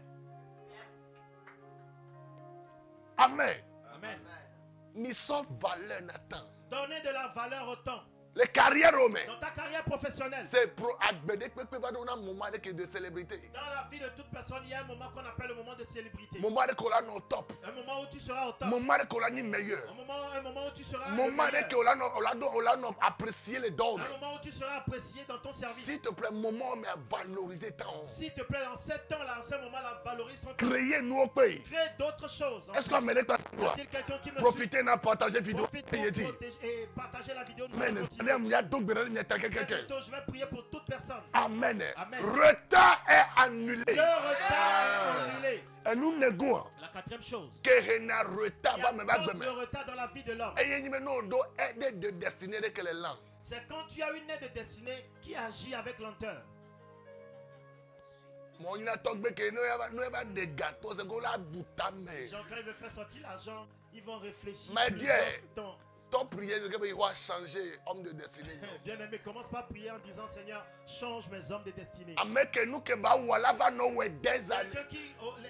Amen. Donnez de la valeur au temps. Les carrières romaines. Dans ta carrière professionnelle. C'est pour un moment de célébrité. Dans la vie de toute personne, il y a un moment qu'on appelle le moment de célébrité. Moment de colonne au top. Un moment où tu seras au top. Moment de colonne meilleur. Un moment où tu seras moment de apprécier les dons. Un moment où tu seras apprécié dans ton service. S'il te plaît, moment mais à valoriser ton. S'il te plaît, dans 7 ans là, en ce moment-là, valorise ton temps. Créer nous au pays. Crée d'autres choses. Est-ce qu'on mène pas toi? Profitez n'a partager vidéo. Et partager la vidéo. Je vais prier pour toute personne. Amen. Retard est annulé. Le retard est annulé. Et nous négons. La quatrième chose. Que le retard dans la vie de l'homme. C'est quand tu as une aide de destinée qui agit avec lenteur. Quand il veut faire sortir l'argent, ils vont réfléchir. Ton prière, il va changer homme de destinée. Bien aimé, commence par prier en disant Seigneur, change mes hommes de destinée.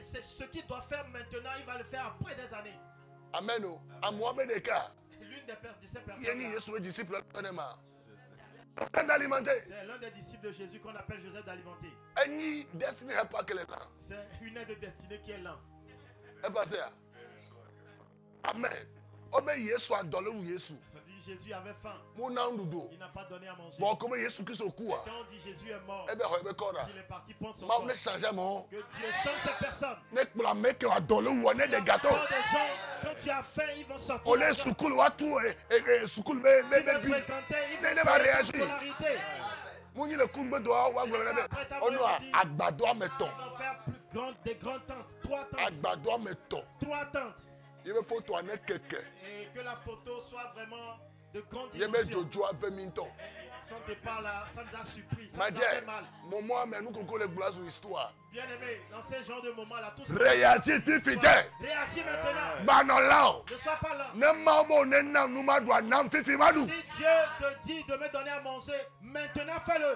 Ce qu'il doit faire maintenant, il va le faire après des années. Amen. L'une de ces personnes. C'est l'un des disciples de Jésus qu'on appelle Joseph d'Alimenter. C'est une aide de destinée qui est lent. Amen. Jésus avait faim. Il n'a pas donné à manger. Quand on dit Jésus est mort, il est parti prendre son corps. Que Dieu change ces personnes. Quand tu as faim, ils vont sortir. Tu vas fréquenter, ils vont faire scolarité. Ils vont faire des grandes tentes. 3 tentes. 3 tentes. Il me faut toi et que la photo soit vraiment de grande dimension. Son départ là, ça nous a surpris, ça nous a fait mal. Bien aimé, dans ce genre de moment là, tout ça. Réagis maintenant. Ne sois pas lent. Si Dieu te dit de me donner à manger, maintenant fais-le.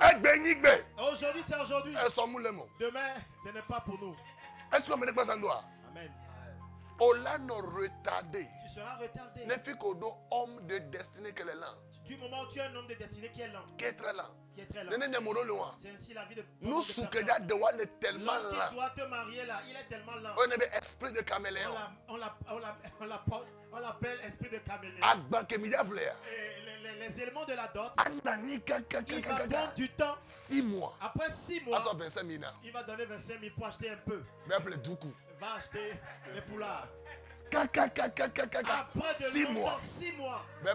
Aujourd'hui c'est aujourd'hui. Demain, ce n'est pas pour nous. Amen. Tu seras retardé. Homme de destinée que lent. Du moment où tu es un homme de destinée qui est lent. Qui est très lent. C'est ainsi la vie de nous personnes. Tellement lent. L'homme qui doit te marier là, il est tellement lent. On avait esprit de caméléon. On l'appelle esprit de caméléon. Les éléments de la dot. Il va prendre du temps. 6 mois. Après 6 mois, 25 000. Il va donner 25 000 pour acheter un peu. Va acheter les foulards. Après de 6 mois. 6 mois. Va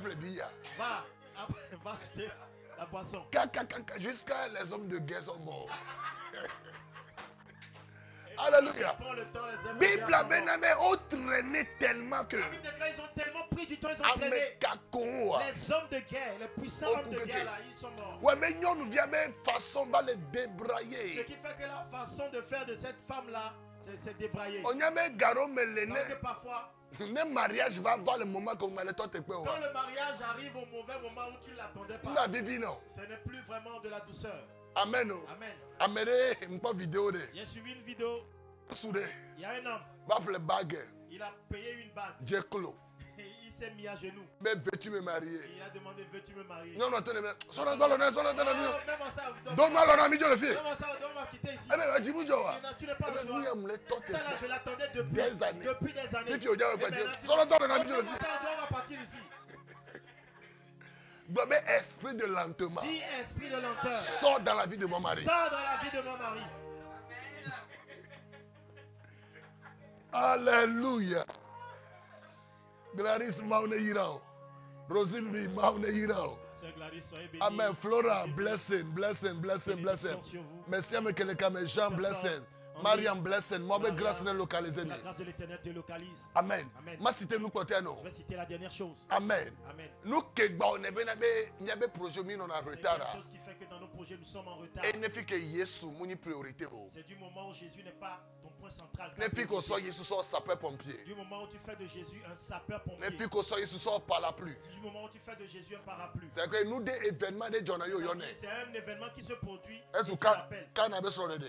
acheter la boisson. Jusqu'à les hommes de guerre sont morts. Alléluia. Bible a traîné tellement que. Ils ont tellement pris du temps, ils ont traîné. Les hommes de guerre, les puissants hommes de guerre là, ils sont morts. Ouais, mais nous vient même façon va les débrayer. Ce qui fait que la façon de faire de cette femme là, c'est débrayer. On y a même garo mais les que parfois. Le mariage va avoir le moment comme le temps te peut. Quand le mariage arrive au mauvais moment où tu ne l'attendais pas. Ce n'est plus vraiment de la douceur. Amen. Amen. Vidéo. J'ai suivi une vidéo. Il y a un homme. Il a payé une bague. Il s'est mis à genoux. Mais veux-tu me marier? Il a demandé, veux-tu me marier? Non, donne-moi l'honneur, je le fais. Donne-moi quitter ici. Tu n'es pas au choix. Ça là, je l'attendais depuis des années. On va partir ici. Esprit de lentement. Dis esprit de lenteur. Sors dans la vie de mon mari. Sors dans la vie de mon mari. Alléluia. Glaris Maune Yirao. Rosine B. Maunehiro. Amen. Flora, blessing. Merci à mes Jean, blessing. Mariam, blessing. Moi, grâce à localiser. La grâce de l'Éternel te localise. Amen. Ma cité nous côté non. Je vais citer la dernière chose. Amen. Nous qui on est bien il y a des projets mis en retard. C'est quelque chose qui fait que dans nos projets nous sommes en retard. Et ne fait que Jésus mon priorité. C'est du moment où Jésus n'est pas ton point central. Ne fait que soit Jésus soit sapeur pompier. Du moment où tu fais de Jésus un sapeur pompier. Ne fait que soit Jésus soit parapluie. Du moment où tu fais de Jésus un parapluie. C'est que nous des événements des journaux yo yone. C'est un événement qui se produit. Est-ce que quand on a besoin de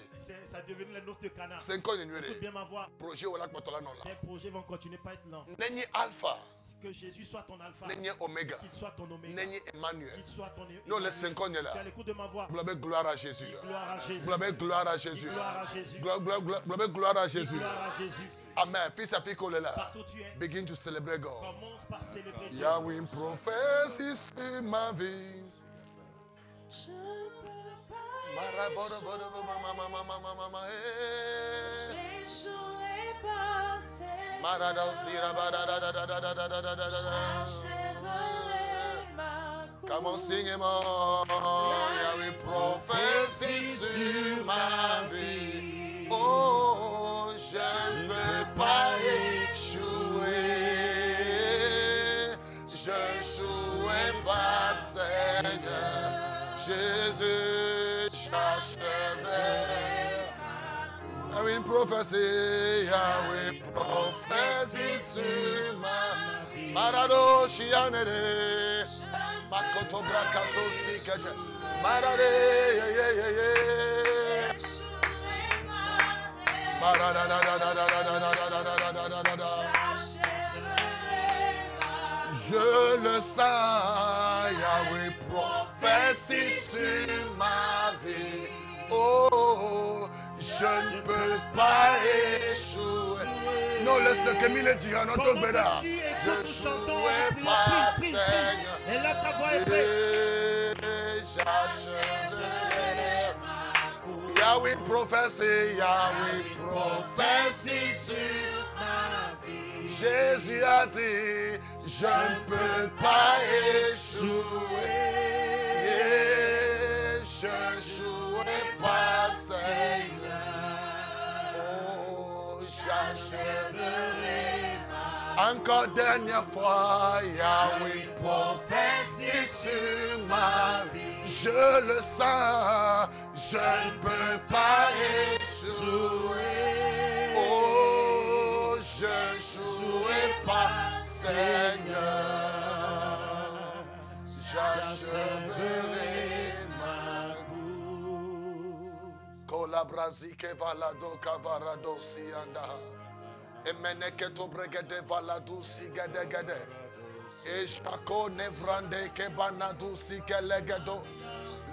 ça devenu les noces de Cana. 5 ans de Écoute bien ma voix. projet ou la kotola non là. Les projets vont continuer pas être lents. Nenye alpha. Que Jésus soit ton alpha. Nenye oméga. Qu'il soit ton oméga. Nenye Emmanuel. Qu'il soit ton Emmanuel. Non les 5 ans là. Tu as l'écoute de ma voix. Gloire à Jésus. Gloire à Jésus. Gloire à Jésus. Gloire à Jésus. Gloire à Jésus. Gloire à Jésus. Amen. Fils à fille là. Partout tu es. Begin to celebrate God. Commence par célébrer Dieu. Yahweh prophétie sur ma vie. Je J'échouerai pas, j'achèverai ma course. Come on, sing him on. Yahweh prophétie sur ma vie. Oh, je ne peux pas échouer. Je n'échouerai pas, Seigneur. Jésus, j'achèverai. Yahweh prophétie, Yahweh prophétie sur ma vie. Marado Shianere, Makoto Brakato Sikete, Marade, je le sens, Yahweh prophétie sur ma vie. Oh, je ne peux pas échouer. Non, laisse que mille dira notre béda. Je ne jouerai pas, Seigneur. Et là, ta voix est prête. J'achèverai. Yahweh prophétie, Yahweh prophétie sur ma vie. Jésus a dit, je ne peux pas échouer. Je ne jouerai pas, Seigneur. Oh, j'achèverai. Encore dernière fois, Yahweh prophétie sur ma vie. Je le sens, je ne peux pas échouer. Oh, je ne jouerai pas, Seigneur. J'achèverai ma course. Colabrasi que valado cavarado sianda. Emeneke to bregede valadu sigede gede. Eshako nevrande ke banadu sikelegedo.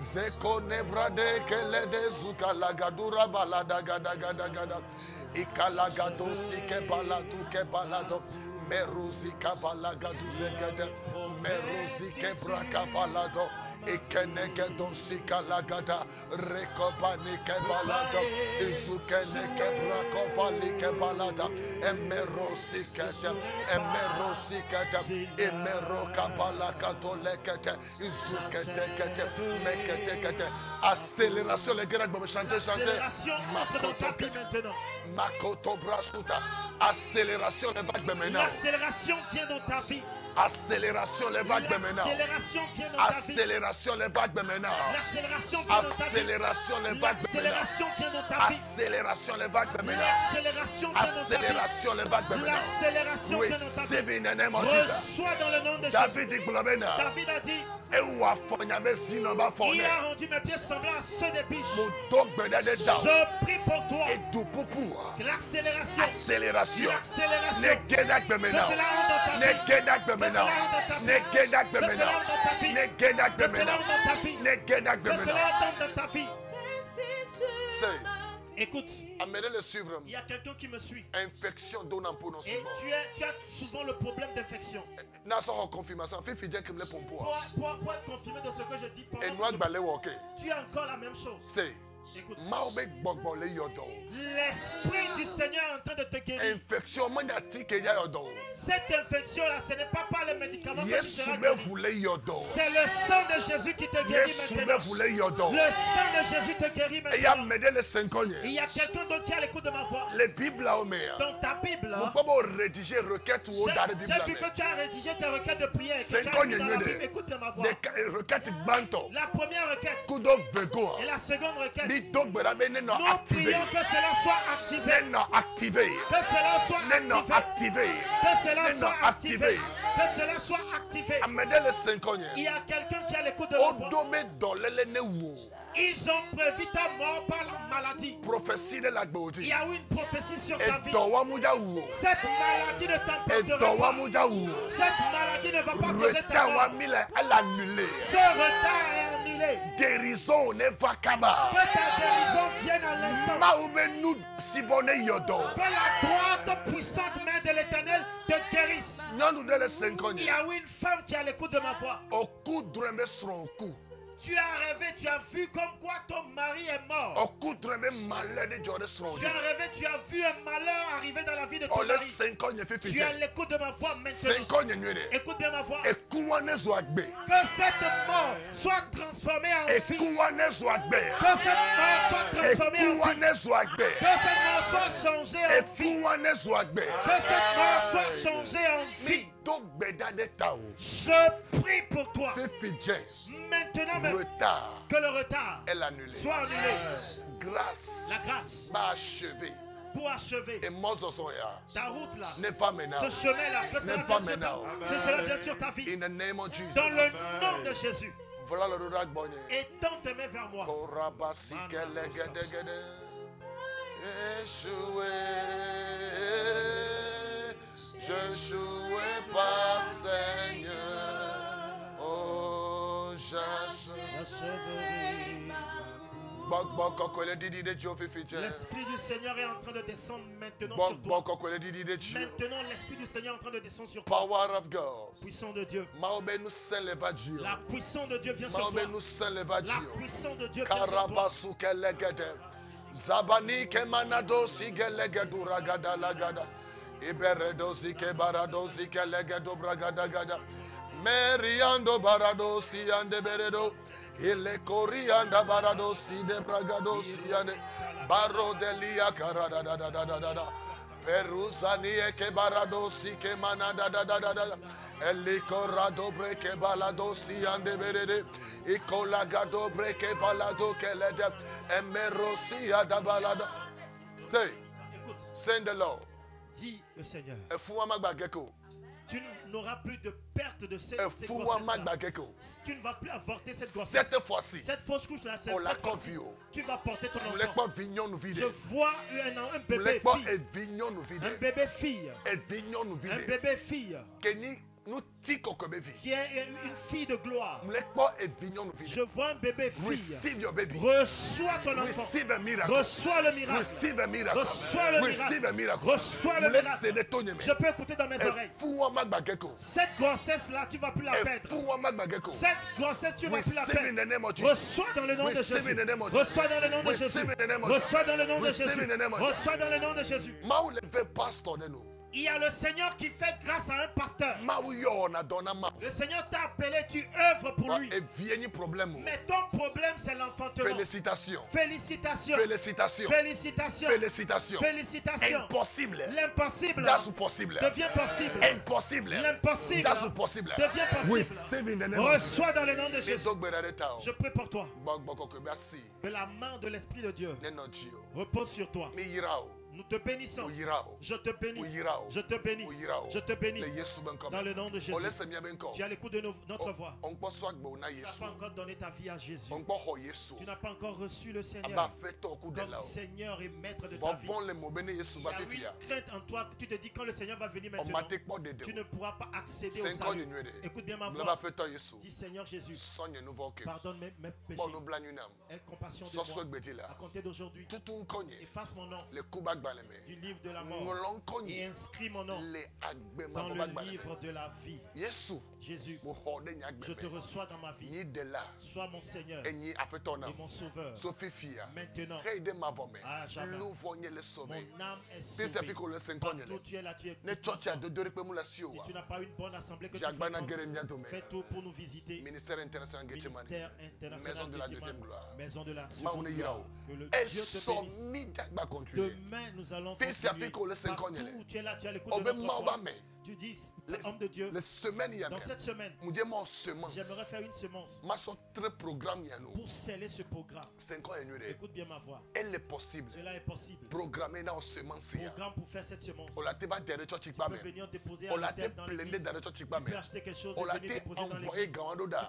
Zeko nevrade ke lede zuka lagadura balada gada gada gada. Ikalagado sike baladu ke balado. Meruzi kavalagadu zegede. Meruzi ke braka balado. Ikeneke sika lagada. Rekopani ke balado. Izukene ke brako vali ke balada. Emerosi kete. Emerosi kete. Emeroka balakato lekete. Izukete kete. Mekete kete. Accélération, les Grecs vont chanter. Accélération, entre dans ta vie maintenant. Makoto brasuta. Accélération, les vagues maintenant. L'accélération vient dans ta vie. Accélération, les vagues maintenant. L'accélération vient dans ta vie. Accélération, les vagues maintenant. L'accélération vient dans ta vie. Accélération, les vagues maintenant. L'accélération vient dans ta vie. Accélération, les vagues maintenant. L'accélération vient dans ta vie. Accélération, les vagues maintenant. L'accélération vient dans ta vie. Receive in the name of Jesus. Reçois dans le nom de Jésus. David dit Globena. David a dit, Et où a fourni sinon va il fourner. a rendu mes pieds semblables à ceux des biches. Mon dog beda de down. Je prie pour toi. Et tout pour. L'accélération. Accélération. L'accélération. Ne gedak De maintenant. cela dans ta Ne vie. gedak maintenant. Ne gedak De cela maintenant. dans ta vie. Ne gedak De cela maintenant. dans ta vie. Ne gedak De cela maintenant. dans ta vie. C'est. Écoute, Amenez le suivre. il y a quelqu'un qui me suit. Infection donnant pour nos Et tu as souvent le problème d'infection. N'a pas confirmation. Fait fidèle comme les pompes. Pour être confirmé de ce que je dis, Et nous allons aller walker. tu as encore la même chose. C'est. Écoute. L'esprit du Seigneur est en train de te guérir. Cette infection-là, ce n'est pas par les médicaments que tu seras guéri. C'est le sang de Jésus qui te guérit maintenant. Le sang de Jésus te guérit maintenant. Il y a quelqu'un d'autre qui a l'écoute de ma voix. Dans ta Bible, j'ai vu que tu as rédigé tes requêtes de prière. Que tu as mis dans la Bible, écoute de ma voix. La première requête et la seconde requête. Nous prions que cela soit activé. Que cela soit activé. Que cela soit activé. Que cela soit activé. Il y a quelqu'un qui a l'écoute de la voix. Ils ont prévu ta mort par la maladie. Il y a eu une prophétie sur ta vie. Cette maladie ne t'emportera pas. Cette maladie ne va pas causer ta mort. Ce retard est annulé. Guérison ne va pas. Que ta guérison vienne à l'instant. Que la droite puissante main de l'Éternel te guérisse. Il y a eu une femme qui a l'écoute de ma voix. Tu as rêvé, tu as vu comme quoi ton mari est mort. Tu as rêvé, tu as vu un malheur arriver dans la vie de ton mari. Tu as l'écoute de ma voix maintenant. Écoute bien ma voix. Que cette mort soit transformée en vie. Que cette mort soit transformée en vie. Que cette mort soit changée en vie. Que cette mort soit changée en vie. Je prie pour toi. Maintenant même que le retard soit annulé. La grâce pour achever ta route là, ce chemin là, que cela vienne sur ta vie. Dans le nom de Jésus. Étends tes mains vers moi. Je jouais pas, Seigneur. Oh, j'achèverai. L'Esprit du Seigneur est en train de descendre maintenant sur toi. Maintenant, l'Esprit du Seigneur est en train de descendre sur toi. Power of God. Puissant de Dieu. La puissance de Dieu vient sur toi. La puissance de Dieu vient sur toi. Zabani kemanado sigelegadu ragada lagada. Iberedosi ke baradosi ke legedo bragada gada. Meriando baradosi ande beredo. Ile corianda baradosi de bragadosi ande. Baro delia karada da da da da da da. Peruzani ke baradosi ke manada da da da da. Eli corrado breke baladosi ande berede. Ikolagado breke balado ke lede. Emerosia da balada. Say, send the Lord. Dis le Seigneur. Tu n'auras plus de perte de cette grossesse. Tu ne vas plus avorter cette grossesse. Cette fois-ci, cette fausse couche là, tu vas porter ton enfant. Je vois un bébé fille. Un bébé fille. Un bébé fille. Qui est une fille de gloire. Je vois un bébé fille. Reçois ton enfant. Reçois le miracle. Reçois le miracle. Reçois le miracle. Je peux écouter dans mes oreilles. Cette grossesse là, tu ne vas plus la perdre. Cette grossesse, tu ne vas plus la perdre. Reçois dans le nom de Jésus. Reçois dans le nom de Jésus. Reçois dans le nom de Jésus. Reçois dans le nom de Jésus. Il y a le Seigneur qui fait grâce à un pasteur. Le Seigneur t'a appelé, tu œuvres pour lui. Mais ton problème, c'est l'enfantement. Félicitations. Félicitations. Félicitations. Félicitations. Félicitations. Félicitations. Impossible. L'impossible devient possible. Impossible. L'impossible devient possible. Reçois dans le nom de Jésus. Je prie pour toi. Que la main de l'Esprit de Dieu repose sur toi. Nous te bénissons. Je te bénis. Je te bénis. Je te bénis. Dans le nom de Jésus. Tu as l'écoute de notre voix. Tu n'as pas encore donné ta vie à Jésus. Tu n'as pas encore reçu le Seigneur comme Seigneur et Maître de ta vie. Il y a une crainte en toi que tu te dis quand le Seigneur va venir maintenant, tu ne pourras pas accéder au salut. Écoute bien ma voix. Dis Seigneur Jésus, pardonne mes péchés. Aie compassion de moi. À compter d'aujourd'hui, efface mon nom. du livre de la mort et inscris mon nom dans le livre de la vie. Jésus, je te reçois dans ma vie. Sois mon Seigneur et mon Sauveur. Maintenant, à jamais, mon âme est sauvée. Partout tu es là, tu es. Si tu n'as pas une bonne assemblée que tu fréquentes, fais tout pour nous visiter. Ministère international Maison de la deuxième gloire. Maison de la seconde gloire. Que le Dieu te bénisse. Demain, nous allons continuer. Partout où tu es là, tu as l'écoute de notre voix. Tu dis, homme de Dieu, dans cette semaine, j'aimerais faire une semence pour sceller ce programme. Écoute bien ma voix. Cela est possible. Programme pour faire cette semence. Tu peux venir déposer à la tête dans l'église. Tu peux acheter quelque chose et venir déposer dans l'église. Tu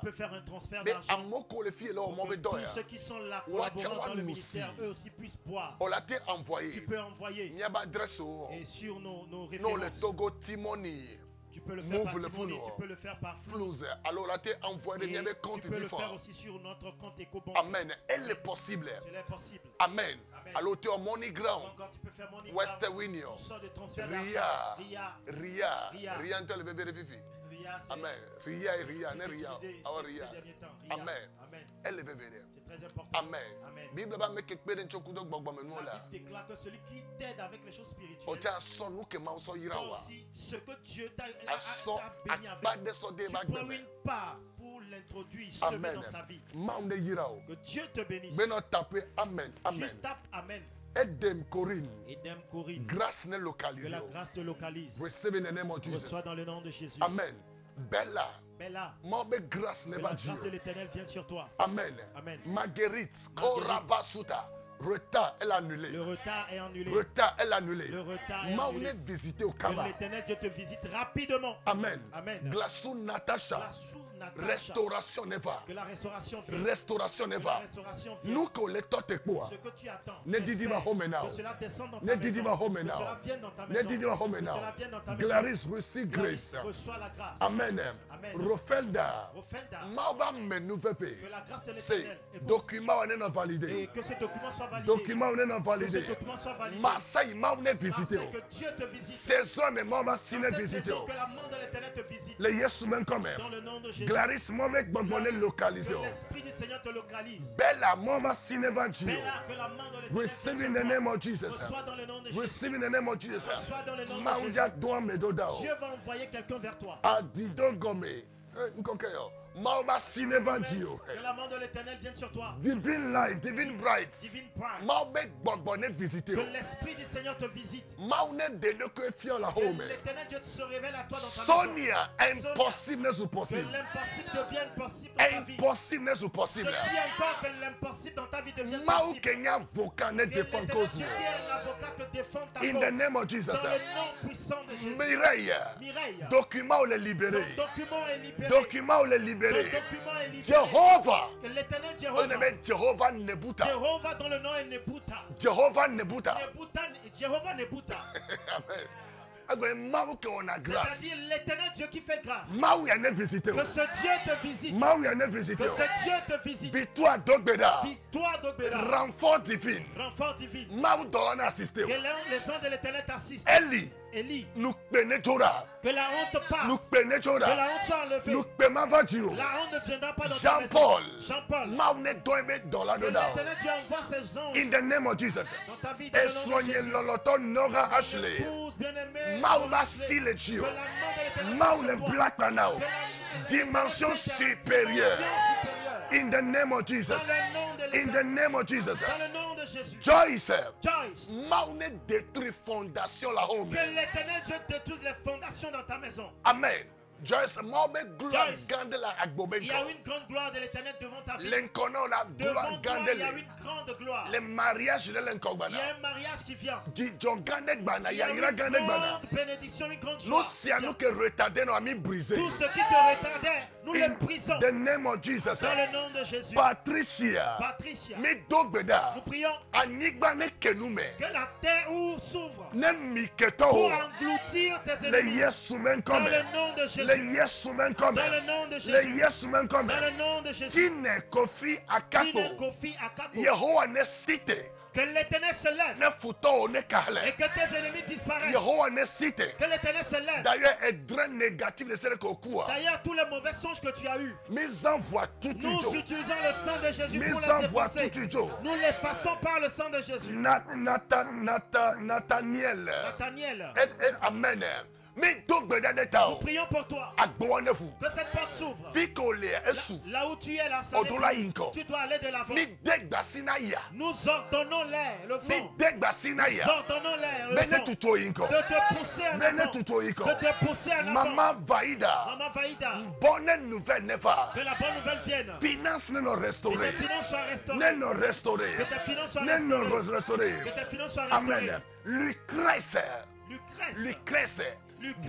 peux faire un transfert d'argent pour que tous ceux qui sont là collaborant dans le ministère, eux aussi puissent boire. Tu peux envoyer. Et sur nos références. Tu peux le faire par Timoni, tu peux le faire par Flouz. Alors là, tu envoyé des comptes. Tu peux le faire aussi sur notre compte EcoBank. Amen. Elle est possible. Cela est possible. Amen. Alors tu as MoneyGram, Western Union, Ria, le bébé de Fifi. Amen. Ria. Amen. Elle veut venir. C'est très important. Amen. Bible va mettre quelque chose de la Bible déclare que celui qui t'aide avec les choses spirituelles, aussi ce que Dieu t'a béni avec, tu prends une part pour l'introduire, semer dans sa vie. Que Dieu te bénisse. Amen. Juste tape Amen. Edem Corinne. Grâce ne localise. Que la grâce te localise. Receive in the name of Jesus. Reçois dans le nom de Jésus. Amen. Bella. Grâce de l'Éternel vient sur toi. Amen. Marguerite. Korabasuta. Retard est annulé. Le retard est annulé. Le retard est annulé. Visité au Kaba. Que l'Éternel Dieu te visite rapidement. Amen. Glassou Natasha. Restauration Neva. Que la restauration vienne. Restauration Neva. Nous collectons tes quoi. Ce que tu attends. Ne dis pas que cela descende dans ta maison. Que cela vienne dans ta maison. Ne dis pas que cela vienne dans ta maison. Gladys receive grace. Reçois la grâce. Amen. Rofelda. Mauba me nous fait. Que la grâce de l'Éternel. Document on est validé. Et que ce document soit validé. Document on est validé. Que ce document soit validé. Marseille m'a visité. Que Dieu te visite. Saison mais m'a signé visité. Que la main de l'Éternel te visite. Les Yesu même quand même. Dans le nom de Jésus. Gladys m'a localisé. Que l'esprit du Seigneur te localise. Bella m'a signé évangile. Bella que la main de l'Éternel. Receive in the name of Jesus. Reçois dans le nom de Jésus. Receive in the name of Jesus. Reçois dans le nom de Jésus. Dieu va envoyer quelqu'un vers toi. Adido Gome. Que la main de l'Éternel vienne sur toi. Divine light, divine bright. Que l'esprit du Seigneur te visite. Que l'Éternel Dieu se révèle à toi dans ta Sonia, impossible n'est possible. Que l'impossible devienne possible dans ta vie. Impossible n'est possible. Je dis encore que l'impossible dans ta vie devienne possible. Que l'Éternel Dieu qui est un avocat te défend ta cause. In the name of Jesus. Dans le nom puissant de Jésus. Mireille. Document est libéré. Document est libéré. Document est libéré. Jéhovah. Que l'Éternel Jehovah Nebuta. Jehovah dans le nom est Nebuta. Jehovah Nebuta. Jehovah Nebuta. Amen. C'est-à-dire l'Éternel Dieu qui fait grâce. Que ce Dieu te visite. Que ce Dieu te visite. Victoire d'Ogbeda. Renfort divin. Que les anges de l'Éternel t'assistent. Élie. Que la honte parte. Que la honte soit enlevée. La honte ne viendra pas dans ta maison. Jean-Paul. Que l'Éternel Dieu envoie ses anges. In the name of Jesus. Dans ta vie, dans le nom de Jésus. Épouse bien-aimée. Black now. Dimension supérieure. In the name of Jesus. In the name of Jesus. Dans le nom de Jésus. Joyce. Joyce. Détruit fondation la home. Que l'Éternel Dieu détruise les fondations dans ta maison. Amen. Joyce, il y a une grande gloire de l'Éternel devant ta vie. Devant toi, il y a une grande gloire. Le mariage, il y a un mariage qui vient. Il y a une grande bénédiction, une grande joie. Tout ce qui te retardait, nous les brisons. Dans le nom de Jésus. Patricia. Nous prions que la terre s'ouvre pour engloutir tes ennemis. Dans le nom de Jésus. Dans le nom de Jésus. Dans le nom de Jésus. Kofi Akato. Yehowa ne cité. Que l'Éternel se lève. Et que tes ennemis disparaissent. Que l'Éternel se lève. D'ailleurs, tous les mauvais songes que tu as eus. Nous utilisons le sang de Jésus pour les effacer. Nous l'effaçons par le sang de Jésus. Nathaniel. Amen. Nous prions pour toi. Que cette porte s'ouvre. Là où tu es, là, ça tu dois aller de l'avant. Nous ordonnons l'air, le vent. Nous ordonnons l'air, le vent. De te pousser en avant. De te pousser en avant. Maman Vaïda. Bonne nouvelle, Neva. Que la bonne nouvelle vienne. Finances nous restaurer. Que tes finances soient restaurées. Que tes finances soient restaurées. Que tes finances soient restaurées. Amen. Lucrèce.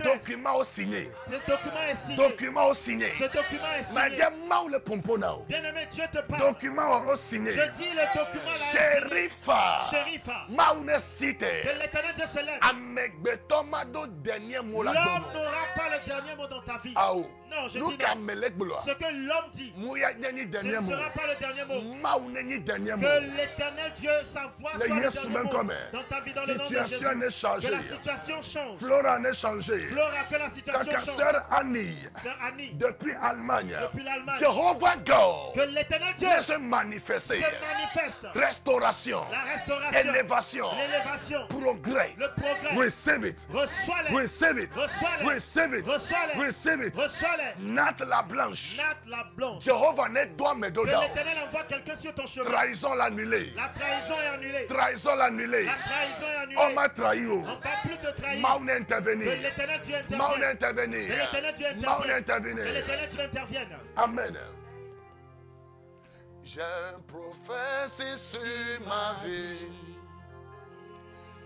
Document signé. Ce document est signé. Document signé. Ce document est signé. Bien-aimé, Dieu te parle. Document signé. Je dis le document là. Sherifa. Maune cité. Que l'Éternel Dieu se lève. L'homme n'aura pas le dernier mot dans ta vie. Non, je dis non. Ce que l'homme dit, ce ne sera pas le dernier mot. Que l'Éternel Dieu, sa voix soit le dernier mot dans ta vie, dans le nom de Jésus. Que la situation change. Flora n'est changée. Flora, que la situation change. Sœur Annie, depuis Allemagne, Jehovah God, que l'Éternel Dieu se manifeste. La restauration, l'élévation, progrès. Le progrès. Receive it. Reçois-les. Receive it. Reçois-les. Receive it. Reçois-les. Receive it. Reçois-les. Nat la blanche. Jehovah ne doit me donner. Que l'Éternel envoie quelqu'un sur ton chemin. Trahison l'annulée. La trahison est annulée. Trahison l'annulée. La trahison est annulée. On m'a trahi. On ne va plus te trahir. Maune intervenir. Que l'Éternel Dieu intervienne. Maune intervenir. Que l'Éternel Dieu intervienne. Maune intervenir. Que l'Éternel Dieu intervienne. Amen. Je prophétise sur ma vie.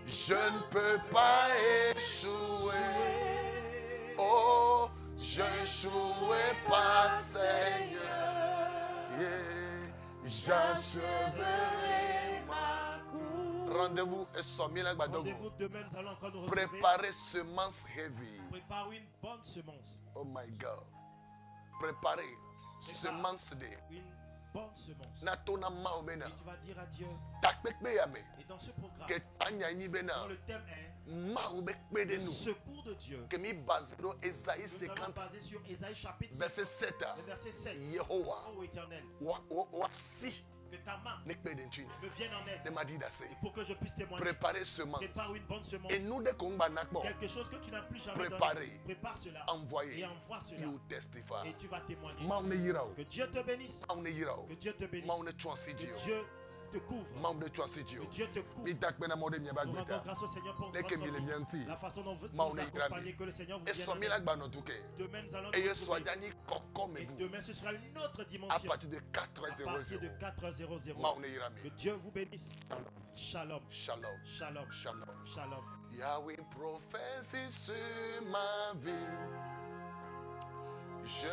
Je ne peux pas échouer. Oh, je n'échouerai pas, Seigneur. J'achèverai ma course. Rendez-vous et sommier la Badogo. Rendez-vous demain, nous allons encore nous retrouver. Préparez semence heavy. Préparez une bonne semence. Oh my God. Préparez semence de. Bonne semence. Et tu vas dire à Dieu. Et dans ce programme, dont le thème est le secours de Dieu. Nous allons baser sur Ésaïe chapitre 7, verset 7. Ô Éternel, que ta main me vienne en aide. Et pour que je puisse témoigner. Préparer semence. Prépare une bonne semence. Et nous, dès qu'on quelque chose que tu n'as plus jamais préparé, donné. Prépare cela. Envoyer. Et envoie cela. Et tu vas témoigner. Que Dieu te bénisse. Que Dieu te bénisse. Que Dieu te couvre. Que Dieu te couvre. Nous rendons grâce au Seigneur pour la façon dont vous accompagnez, que le Seigneur vous vienne. Demain, nous allons et demain, ce sera une autre dimension. À partir de 4h00. Que Dieu vous bénisse. Shalom. Shalom. Shalom. Shalom. Shalom. Yahweh prophétie sur ma vie. Je